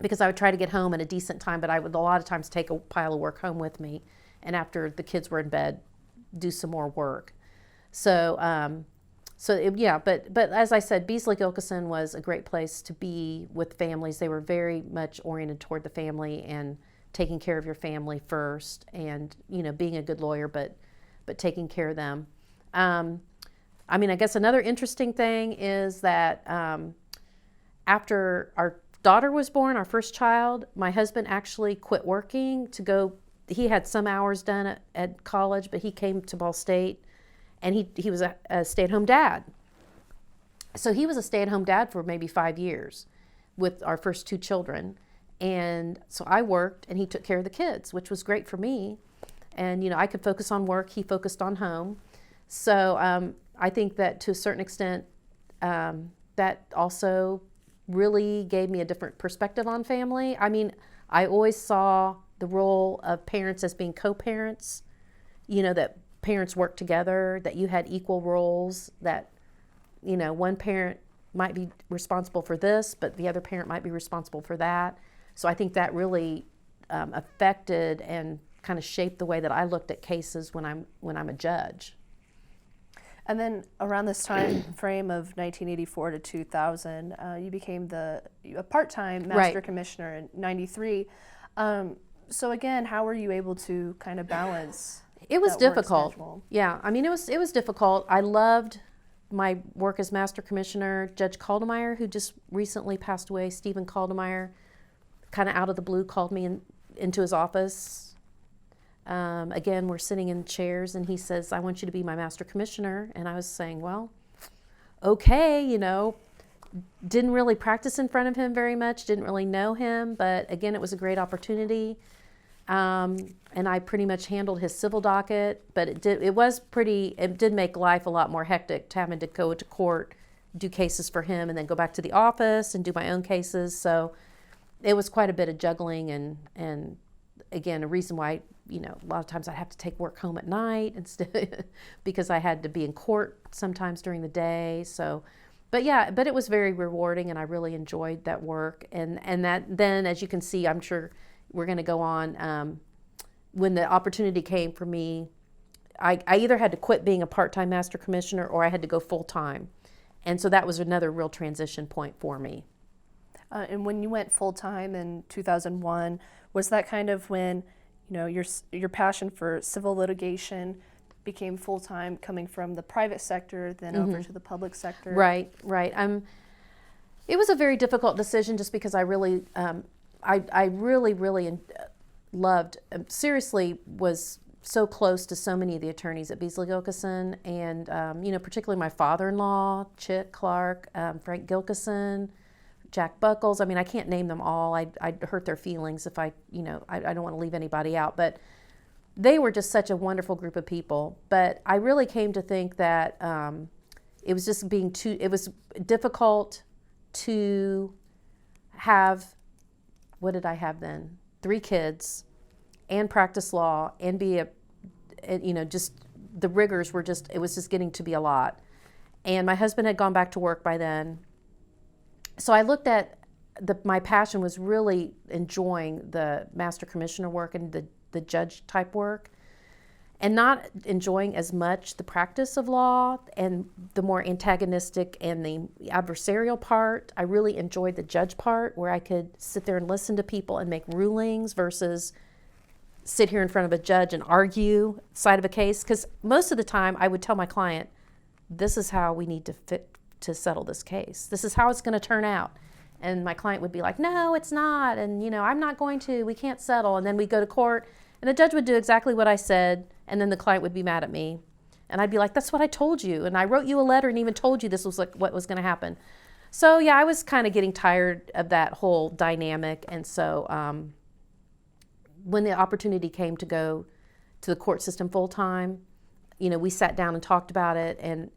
because I would try to get home at a decent time, but I would a lot of times take a pile of work home with me, and after the kids were in bed, do some more work. So, but as I said, Beasley Gilkison was a great place to be with families. They were very much oriented toward the family and taking care of your family first, and being a good lawyer, but taking care of them. I mean, I guess another interesting thing is that after our daughter was born, our first child, my husband actually quit working to go. He had some hours done at college, but he came to Ball State, and he was a stay-at-home dad. So he was a stay-at-home dad for maybe 5 years with our first 2 children. And so I worked, and he took care of the kids, which was great for me. And, I could focus on work. He focused on home. So I think that to a certain extent, that also really gave me a different perspective on family. I mean, I always saw the role of parents as being co-parents, that parents work together, that you had equal roles, that, one parent might be responsible for this, but the other parent might be responsible for that. So I think that really affected and kind of shaped the way that I looked at cases when I'm a judge. And then around this time frame of 1984 to 2000, you became a part-time master commissioner in 93. So again, how were you able to kind of balance? It was that work difficult. schedule? Yeah, I mean, it was difficult. I loved my work as master commissioner. Judge Caldemeyer, who just recently passed away, Stephen Caldemeyer, kind of out of the blue called me into his office. Again, we're sitting in chairs, and he says, "I want you to be my master commissioner." And I was saying, well, okay, didn't really practice in front of him very much, didn't really know him, but again, it was a great opportunity. And I pretty much handled his civil docket, but it did make life a lot more hectic having to go to court, do cases for him, and then go back to the office and do my own cases. So it was quite a bit of juggling, and again, a reason why, a lot of times I'd have to take work home at night instead because I had to be in court sometimes during the day. So, but it was very rewarding, and I really enjoyed that work. And that then, as you can see, I'm sure we're going to go on. When the opportunity came for me, I either had to quit being a part-time master commissioner or I had to go full-time. And so that was another real transition point for me. And when you went full-time in 2001, was that kind of when, your passion for civil litigation became full-time, coming from the private sector, then over to the public sector? Right. It was a very difficult decision just because I really, I really loved, seriously was so close to so many of the attorneys at Beasley Gilkison, and particularly my father-in-law, Chick Clark, Frank Gilkison, Jack Buckles. I mean, I can't name them all. I'd hurt their feelings if I don't want to leave anybody out, but they were just such a wonderful group of people. But I really came to think that it was just it was difficult to have, what did I have then? 3 kids and practice law and be just the rigors were just, it was just getting to be a lot. And my husband had gone back to work by then. So I looked at my passion was really enjoying the master commissioner work and the judge type work, and not enjoying as much the practice of law and the more antagonistic and the adversarial part. I really enjoyed the judge part, where I could sit there and listen to people and make rulings versus sit here in front of a judge and argue side of a case. Because most of the time I would tell my client, this is how we need to settle this case. This is how it's going to turn out. And my client would be like, no, it's not. And, I'm not going to. We can't settle. And then we'd go to court, and the judge would do exactly what I said, and then the client would be mad at me. And I'd be like, that's what I told you. And I wrote you a letter and even told you this was like what was going to happen. So, I was kind of getting tired of that whole dynamic. And so when the opportunity came to go to the court system full-time, we sat down and talked about it and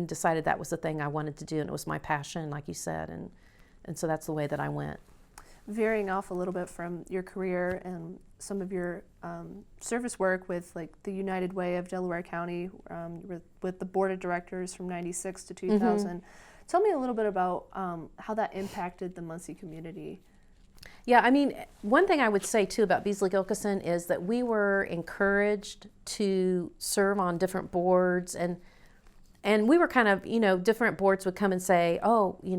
decided that was the thing I wanted to do, and it was my passion, like you said, and so that's the way that I went. Veering off a little bit from your career and some of your service work with like the United Way of Delaware County, with the board of directors from 96 to 2000. Tell me a little bit about how that impacted the Muncie community. Yeah, I mean, one thing I would say too about Beasley Gilkison is that we were encouraged to serve on different boards, and we were kind of, different boards would come and say, oh, you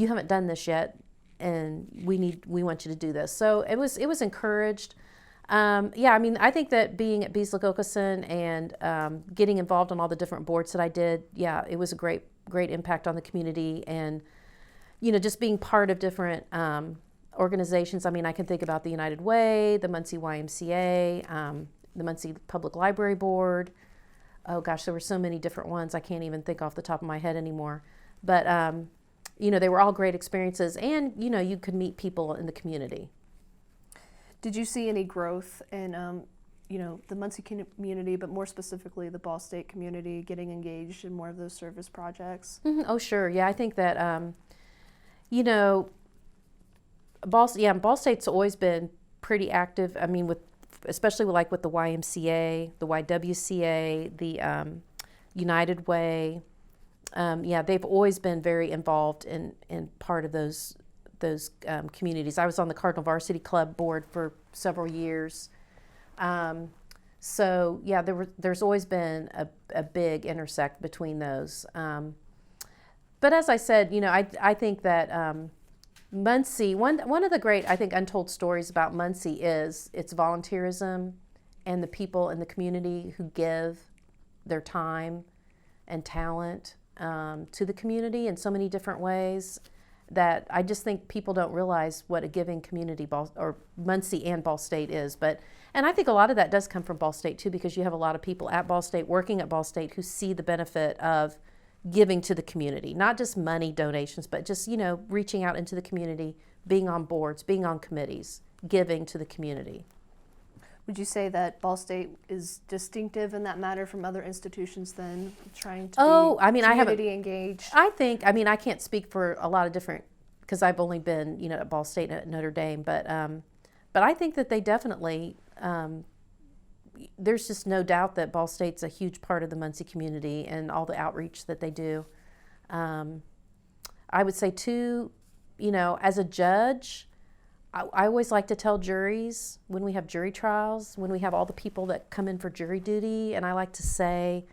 haven't done this yet, and we want you to do this. So it was encouraged. I think that being at Beasley Gilkison and getting involved on all the different boards that I did, it was a great impact on the community, and just being part of different organizations. I mean, I can think about the United Way, the Muncie YMCA, the Muncie Public Library Board. Oh gosh, there were so many different ones. I can't even think off the top of my head anymore. But, they were all great experiences, and, you could meet people in the community. Did you see any growth in, the Muncie community, but more specifically the Ball State community, getting engaged in more of those service projects? Oh, sure. Yeah, I think that, Ball State's always been pretty active. I mean, especially with the YMCA, the YWCA, the United Way. They've always been very involved in part of those communities. I was on the Cardinal Varsity Club board for several years. There's always been a big intersect between those. But as I said, I think that Muncie, one of the great, I think, untold stories about Muncie is its volunteerism and the people in the community who give their time and talent to the community in so many different ways, that I just think people don't realize what a giving community Muncie and Ball State is. And I think a lot of that does come from Ball State too, because you have a lot of people at Ball State, working at Ball State, who see the benefit of giving to the community, not just money donations, but just, reaching out into the community, being on boards, being on committees, giving to the community. Would you say that Ball State is distinctive in that matter from other institutions then, trying to Oh, be I mean, community engaged? I mean, I can't speak for a lot of different, because I've only been, at Ball State and at Notre Dame, but I think that they definitely, there's just no doubt that Ball State's a huge part of the Muncie community and all the outreach that they do. I would say too, as a judge, I always like to tell juries when we have jury trials, when we have all the people that come in for jury duty, and I like to say,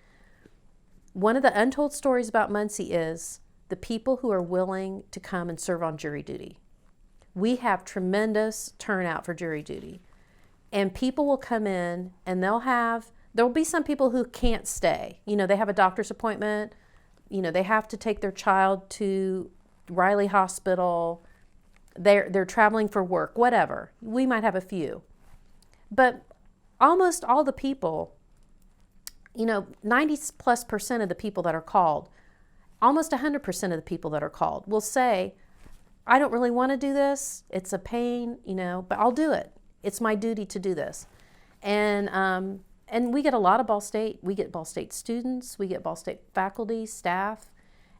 one of the untold stories about Muncie is the people who are willing to come and serve on jury duty. We have tremendous turnout for jury duty. And people will come in and there'll be some people who can't stay. They have a doctor's appointment, they have to take their child to Riley Hospital, they're traveling for work, whatever. We might have a few. But almost all the people, 90+% of the people that are called, almost 100% of the people that are called will say, I don't really want to do this. It's a pain, but I'll do it. It's my duty to do this. And we get a lot of Ball State. We get Ball State students. We get Ball State faculty, staff,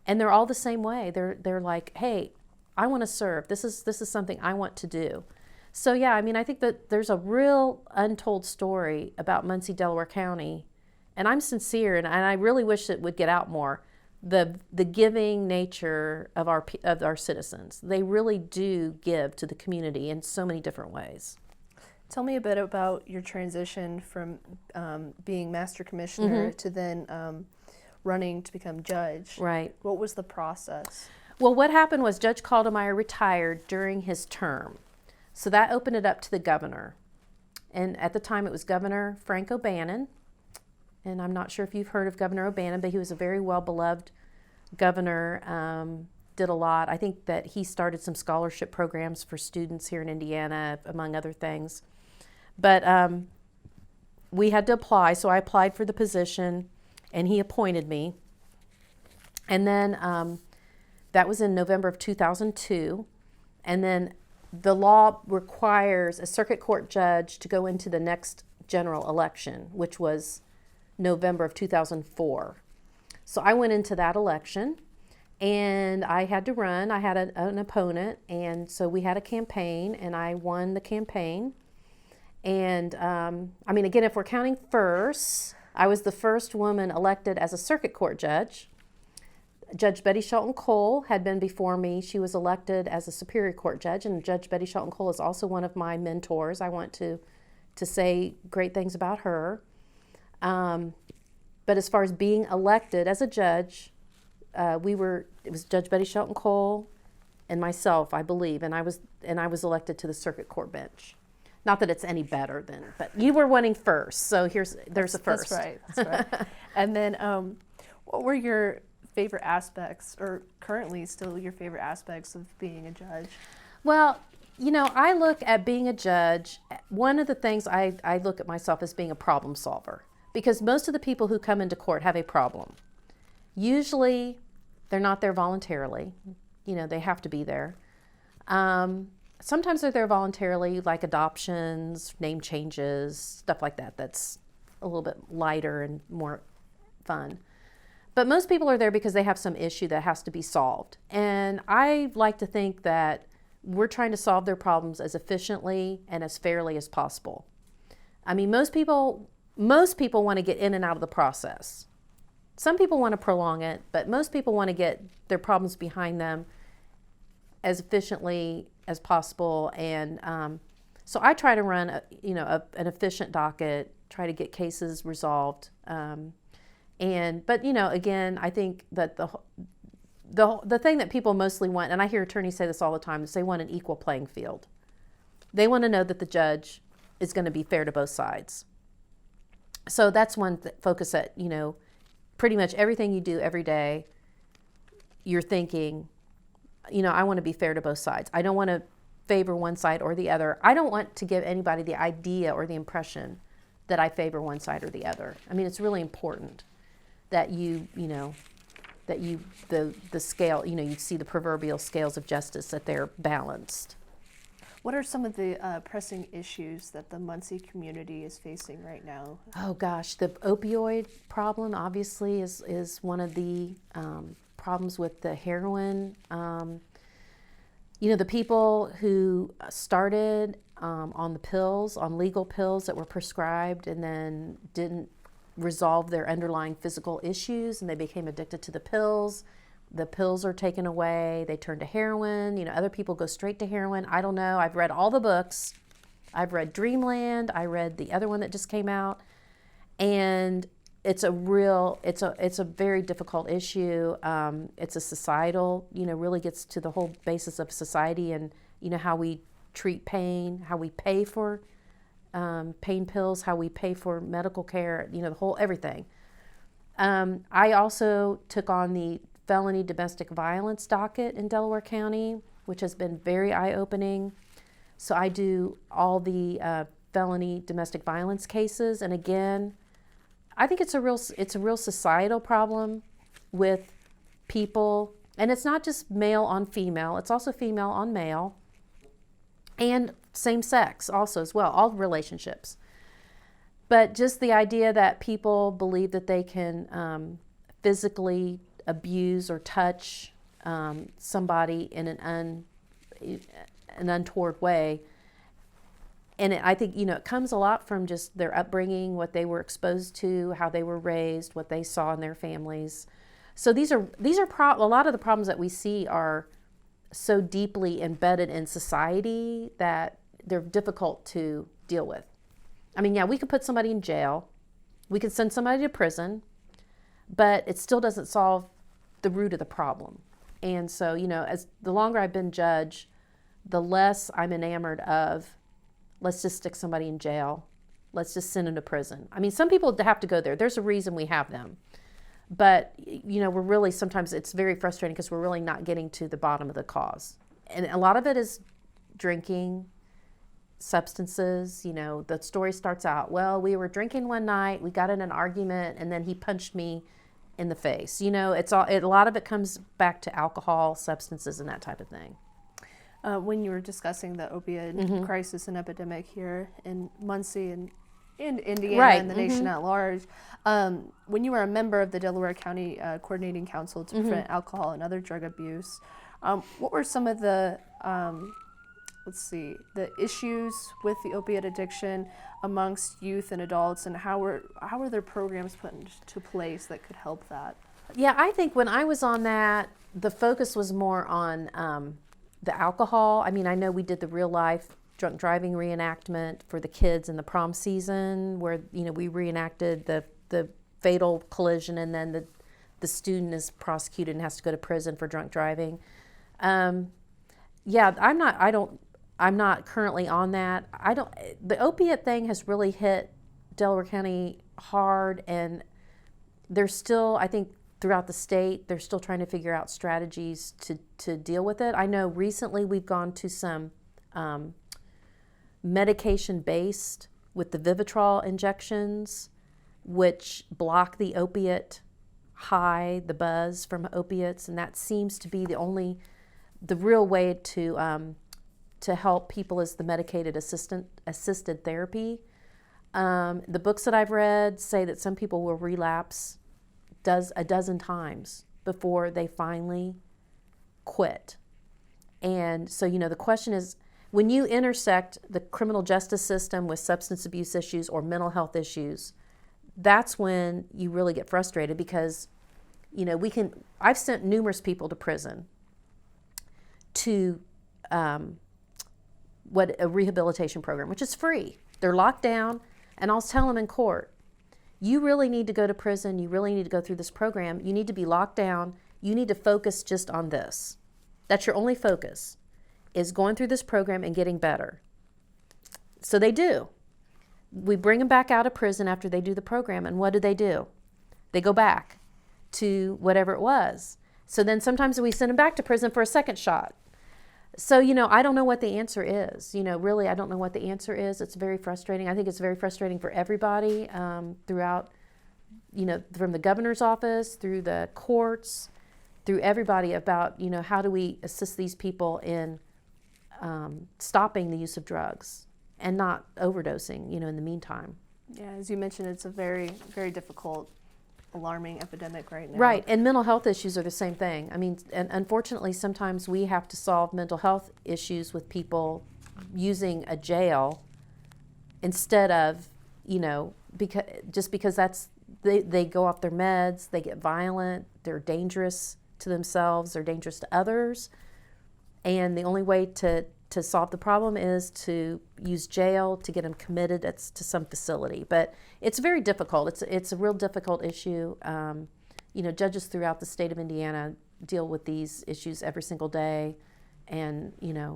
and they're all the same way. They're like, hey, I want to serve. This is something I want to do. So yeah, I think that there's a real untold story about Muncie, Delaware County, and I'm sincere, and I really wish it would get out more. The giving nature of our citizens. They really do give to the community in so many different ways. Tell me a bit about your transition from being master commissioner to then running to become judge. Right. What was the process? Well, what happened was Judge Caldemeyer retired during his term. So that opened it up to the governor. And at the time it was Governor Frank O'Bannon. And I'm not sure if you've heard of Governor O'Bannon, but he was a very well-beloved governor, did a lot. I think that he started some scholarship programs for students here in Indiana, among other things. But we had to apply, so I applied for the position, and he appointed me. And then that was in November of 2002. And then the law requires a circuit court judge to go into the next general election, which was November of 2004. So I went into that election, and I had to run. I had an opponent, and so we had a campaign, and I won the campaign. And again, if we're counting first, I was the first woman elected as a circuit court judge. Judge Betty Shelton Cole had been before me. She was elected as a Superior Court judge, and Judge Betty Shelton Cole is also one of my mentors. I want to say great things about her. But as far as being elected as a judge, it was Judge Betty Shelton Cole and myself, I believe, and I was elected to the Circuit Court bench. Not that it's any better than, but you were winning first, so there's a first. That's right. And then, what were your favorite aspects, or currently still your favorite aspects of being a judge? Well, I look at being a judge, one of the things I look at myself as being a problem solver, because most of the people who come into court have a problem. Usually they're not there voluntarily, they have to be there. Sometimes they're there voluntarily, like adoptions, name changes, stuff like that. That's a little bit lighter and more fun. But most people are there because they have some issue that has to be solved. And I like to think that we're trying to solve their problems as efficiently and as fairly as possible. Most people want to get in and out of the process. Some people want to prolong it, but most people want to get their problems behind them as efficiently as possible. And so I try to run an efficient docket, try to get cases resolved. But again, I think that the thing that people mostly want, and I hear attorneys say this all the time, is they want an equal playing field. They want to know that the judge is going to be fair to both sides. So that's one focus that, pretty much everything you do every day, you're thinking, I want to be fair to both sides. I don't want to favor one side or the other. I don't want to give anybody the idea or the impression that I favor one side or the other. It's really important that the scale, you see the proverbial scales of justice, that they're balanced. What are some of the pressing issues that the Muncie community is facing right now? Oh gosh, the opioid problem obviously is one of the problems with the heroin. The people who started on the pills, on legal pills that were prescribed and then didn't resolve their underlying physical issues and they became addicted to the pills. The pills are taken away, they turn to heroin. Other people go straight to heroin. I don't know. I've read all the books. I've read Dreamland. I read the other one that just came out. And it's a very difficult issue. It's a societal, really gets to the whole basis of society and, how we treat pain, how we pay for pain pills, how we pay for medical care, the whole everything. I also took on the felony domestic violence docket in Delaware County, which has been very eye-opening. So I do all the felony domestic violence cases, and again, I think it's a real societal problem with people, and it's not just male on female; it's also female on male, and same sex also as well, all relationships. But just the idea that people believe that they can physically abuse or touch somebody in an untoward way. And I think, it comes a lot from just their upbringing, what they were exposed to, how they were raised, what they saw in their families. So these are a lot of the problems that we see are so deeply embedded in society that they're difficult to deal with. I mean, yeah, we could put somebody in jail, we could send somebody to prison, but it still doesn't solve the root of the problem. And so, as the longer I've been judge, the less I'm enamored of, let's just stick somebody in jail, let's just send them to prison. I mean, some people have to go there. There's a reason we have them. But, we're really, sometimes it's very frustrating because we're really not getting to the bottom of the cause. And a lot of it is drinking, substances. The story starts out, well, we were drinking one night, we got in an argument, and then he punched me in the face. A lot of it comes back to alcohol, substances, and that type of thing. When you were discussing the opioid crisis and epidemic here in Muncie and in Indiana and the nation at large, when you were a member of the Delaware County Coordinating Council to prevent alcohol and other drug abuse, what were some of the the issues with the opiate addiction amongst youth and adults, and how were their programs put into place that could help that? Yeah, I think when I was on that, the focus was more on the alcohol. I mean, I know we did the real life drunk driving reenactment for the kids in the prom season, where we reenacted the fatal collision, and then the student is prosecuted and has to go to prison for drunk driving. Yeah, I'm not currently on that. The opiate thing has really hit Delaware County hard, and there's still, I think, throughout the state, they're still trying to figure out strategies to deal with it. I know recently we've gone to some medication-based with the Vivitrol injections, which block the opiate high, the buzz from opiates, and that seems to be the real way to help people is the medicated assisted therapy. The books that I've read say that some people will relapse a dozen times before they finally quit. And so, the question is, when you intersect the criminal justice system with substance abuse issues or mental health issues, that's when you really get frustrated because, I've sent numerous people to prison to a rehabilitation program, which is free. They're locked down, and I'll tell them in court, you really need to go to prison, you really need to go through this program, you need to be locked down, you need to focus just on this. That's your only focus, is going through this program and getting better. So they do. We bring them back out of prison after they do the program, and what do? They go back to whatever it was. So then sometimes we send them back to prison for a second shot. So, I don't know what the answer is. Really, I don't know what the answer is. It's very frustrating. I think it's very frustrating for everybody throughout, from the governor's office, through the courts, through everybody about, how do we assist these people in stopping the use of drugs and not overdosing, in the meantime. Yeah, as you mentioned, it's a very, very difficult, alarming epidemic right now. Right, and mental health issues are the same thing. I mean, and unfortunately, sometimes we have to solve mental health issues with people using a jail instead of, because that's they go off their meds, they get violent, they're dangerous to themselves, they're dangerous to others, and the only way to solve the problem is to use jail to get them committed to some facility. But it's very difficult. It's a real difficult issue. Judges throughout the state of Indiana deal with these issues every single day, and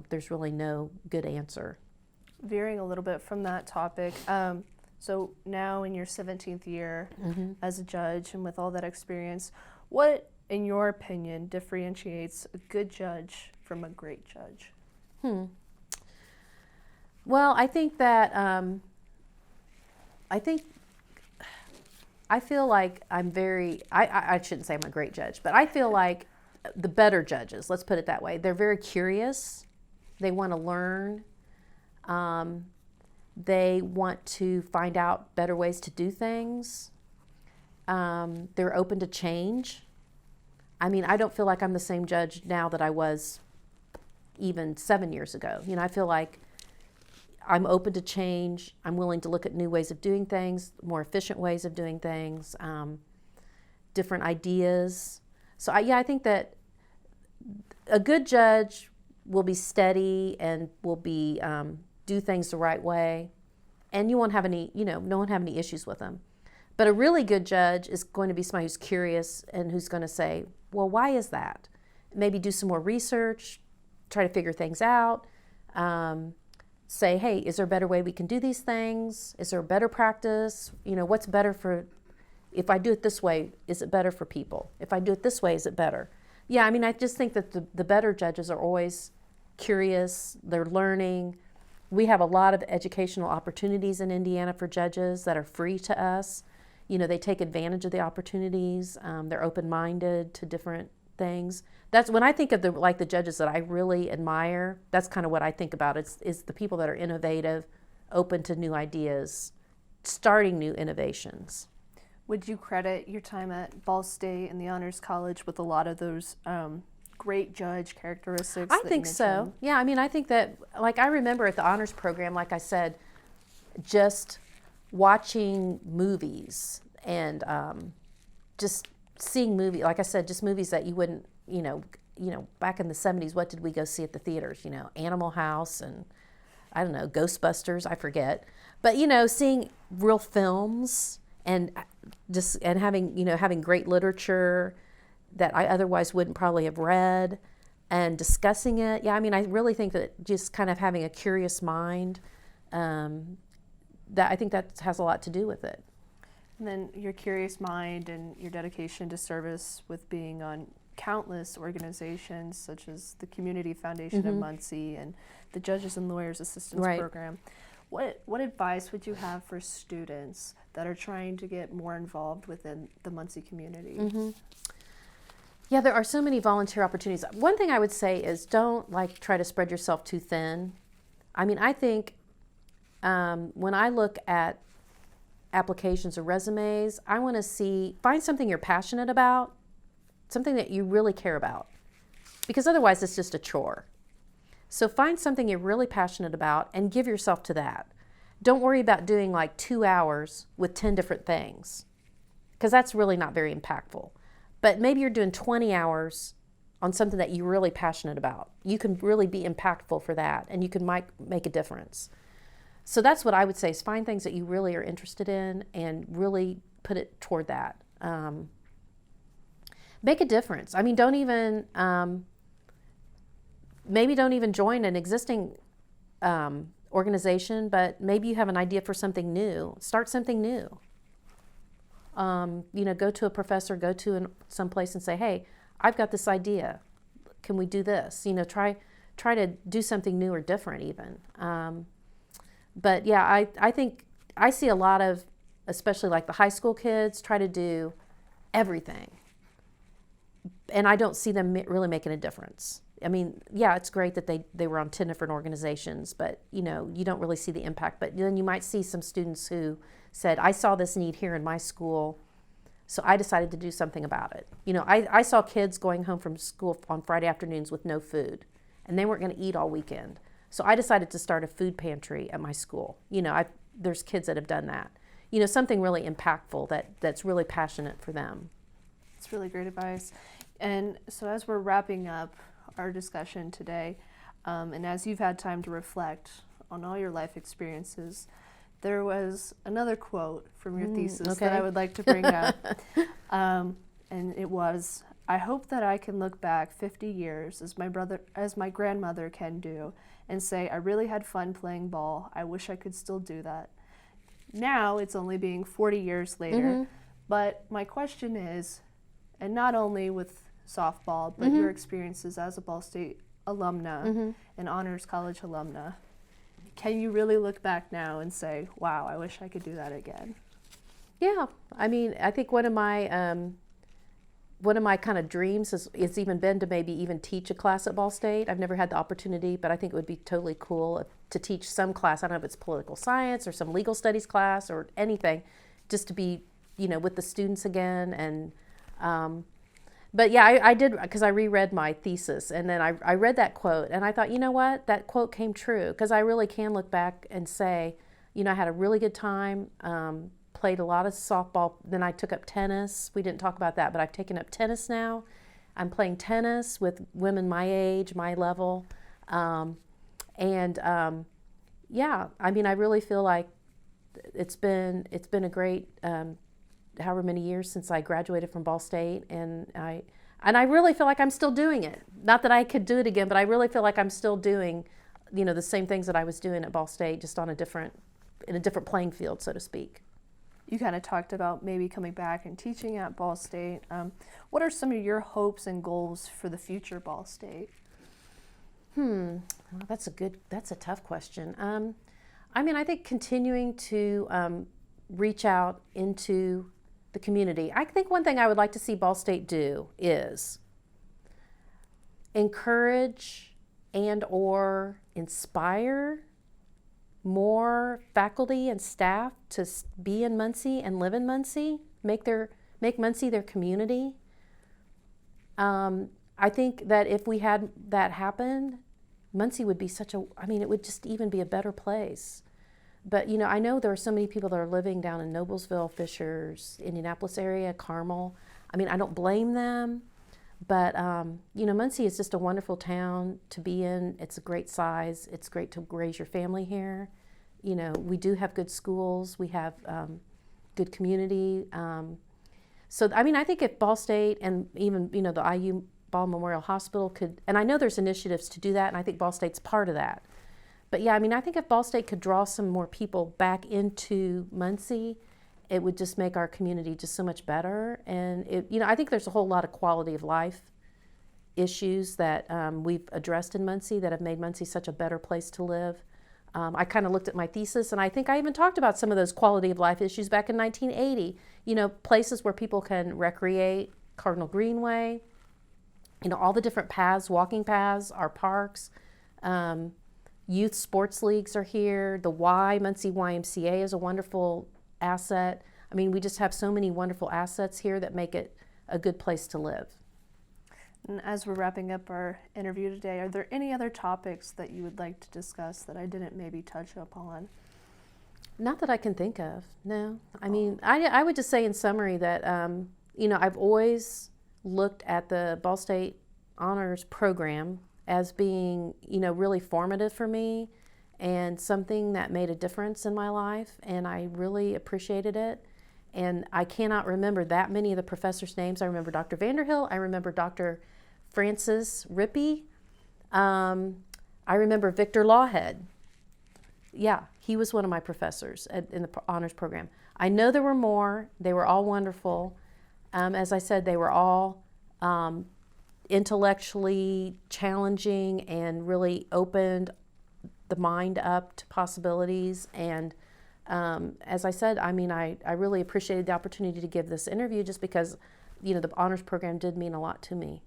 there's really no good answer. Veering a little bit from that topic, so now in your 17th year as a judge and with all that experience, what, in your opinion, differentiates a good judge from a great judge? Well, I think that I feel like I shouldn't say I'm a great judge, but I feel like the better judges, let's put it that way, they're very curious. They want to learn. They want to find out better ways to do things. They're open to change. I mean, I don't feel like I'm the same judge now that I was even 7 years ago. I feel like I'm open to change. I'm willing to look at new ways of doing things, more efficient ways of doing things, different ideas. So I think that a good judge will be steady and will be do things the right way, and you won't have any, no one have any issues with them. But a really good judge is going to be somebody who's curious and who's going to say, well, why is that? Maybe do some more research, try to figure things out. Say, hey, is there a better way we can do these things? Is there a better practice? What's better for, if I do it this way, is it better for people? If I do it this way, is it better? Yeah, I mean, I just think that the better judges are always curious, they're learning. We have a lot of educational opportunities in Indiana for judges that are free to us. They take advantage of the opportunities. They're open-minded to different things. That's when I think of the judges that I really admire. That's kind of what I think about. Is the people that are innovative, open to new ideas, starting new innovations. Would you credit your time at Ball State and the Honors College with a lot of those great judge characteristics? I think so. Yeah, I mean, I think that, I remember at the honors program, like I said, just watching movies and just seeing movies, like I said, just movies that you wouldn't, back in the 70s, what did we go see at the theaters? Animal House and, I don't know, Ghostbusters, I forget. But, seeing real films and having great literature that I otherwise wouldn't probably have read and discussing it. Yeah, I mean, I really think that just kind of having a curious mind, that I think that has a lot to do with it. And then your curious mind and your dedication to service with being on countless organizations such as the Community Foundation of Muncie and the Judges and Lawyers Assistance Program. What advice would you have for students that are trying to get more involved within the Muncie community? Yeah, there are so many volunteer opportunities. One thing I would say is don't try to spread yourself too thin. I mean, I think when I look at applications or resumes, I want to find something you're passionate about, something that you really care about, because otherwise it's just a chore. So find something you're really passionate about and give yourself to that. Don't worry about doing 2 hours with 10 different things, because that's really not very impactful. But maybe you're doing 20 hours on something that you're really passionate about. You can really be impactful for that, and you can make a difference. So that's what I would say, is find things that you really are interested in and really put it toward that. Make a difference. I mean, don't even join an existing organization, but maybe you have an idea for something new. Start something new. Go to a professor, go to someplace and say, hey, I've got this idea. Can we do this? Try to do something new or different even. But yeah, I think I see a lot of, especially the high school kids, try to do everything. And I don't see them really making a difference. I mean, yeah, it's great that they were on 10 different organizations, but you know, you don't really see the impact. But then you might see some students who said, I saw this need here in my school, so I decided to do something about it. You know, I saw kids going home from school on Friday afternoons with no food, and they weren't going to eat all weekend. So I decided to start a food pantry at my school. You know, there's kids that have done that. You know, something really impactful that's really passionate for them. It's really great advice. And so as we're wrapping up our discussion today, and as you've had time to reflect on all your life experiences, there was another quote from your thesis that I would like to bring up. And it was, I hope that I can look back 50 years as my grandmother can do, and say, I really had fun playing ball. I wish I could still do that. Now it's only being 40 years later. But my question is, and not only with softball, but your experiences as a Ball State alumna and Honors College alumna, can you really look back now and say, wow, I wish I could do that again? Yeah, I mean, I think one of my kind of dreams is even been to maybe even teach a class at Ball State. I've never had the opportunity, but I think it would be totally cool to teach some class. I don't know if it's political science or some legal studies class or anything, just to be, you know, with the students again. And but yeah, I did, because I reread my thesis, and then I read that quote, and I thought, you know what, that quote came true, because I really can look back and say, you know, I had a really good time, played a lot of softball, then I took up tennis. We didn't talk about that, but I've taken up tennis now. I'm playing tennis with women my age, my level, yeah, I mean, I really feel like it's been a great however many years since I graduated from Ball State, and I really feel like I'm still doing it. Not that I could do it again, but I really feel like I'm still doing, you know, the same things that I was doing at Ball State, just on in a different playing field, so to speak. You kind of talked about maybe coming back and teaching at Ball State. What are some of your hopes and goals for the future Ball State? Well, that's a tough question. I mean, I think continuing to reach out into the community. I think one thing I would like to see Ball State do is encourage and or inspire more faculty and staff to be in Muncie and live in Muncie, make Muncie their community. I think that if we had that happen, Muncie would be it would just even be a better place. But, you know, I know there are so many people that are living down in Noblesville, Fishers, Indianapolis area, Carmel. I mean, I don't blame them, but, you know, Muncie is just a wonderful town to be in. It's a great size. It's great to raise your family here. You know, we do have good schools. We have good community. So, I mean, I think if Ball State and even, you know, the IU Ball Memorial Hospital could, and I know there's initiatives to do that, and I think Ball State's part of that. But yeah, I mean, I think if Ball State could draw some more people back into Muncie, it would just make our community just so much better. And it, you know, I think there's a whole lot of quality of life issues that we've addressed in Muncie that have made Muncie such a better place to live. I kind of looked at my thesis, and I think I even talked about some of those quality of life issues back in 1980. You know, places where people can recreate, Cardinal Greenway, you know, all the different paths, walking paths, our parks. Youth sports leagues are here. The Muncie YMCA is a wonderful asset. I mean, we just have so many wonderful assets here that make it a good place to live. And as we're wrapping up our interview today, are there any other topics that you would like to discuss that I didn't maybe touch upon? Not that I can think of, no. I mean, I would just say in summary that, you know, I've always looked at the Ball State Honors Program as being, you know, really formative for me and something that made a difference in my life, and I really appreciated it. And I cannot remember that many of the professors' names. I remember Dr. Vanderhill. I remember Dr. Francis Rippey. I remember Victor Lawhead. Yeah, he was one of my professors in the honors program. I know there were more. They were all wonderful. As I said, they were all intellectually challenging and really opened the mind up to possibilities. And as I said, I mean, I really appreciated the opportunity to give this interview just because, you know, the honors program did mean a lot to me.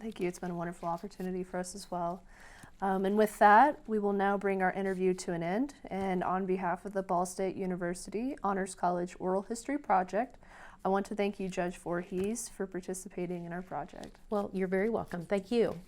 Thank you. It's been a wonderful opportunity for us as well. And with that, we will now bring our interview to an end. And on behalf of the Ball State University Honors College Oral History Project, I want to thank you, Judge Vorhees, for participating in our project. Well, you're very welcome. Thank you.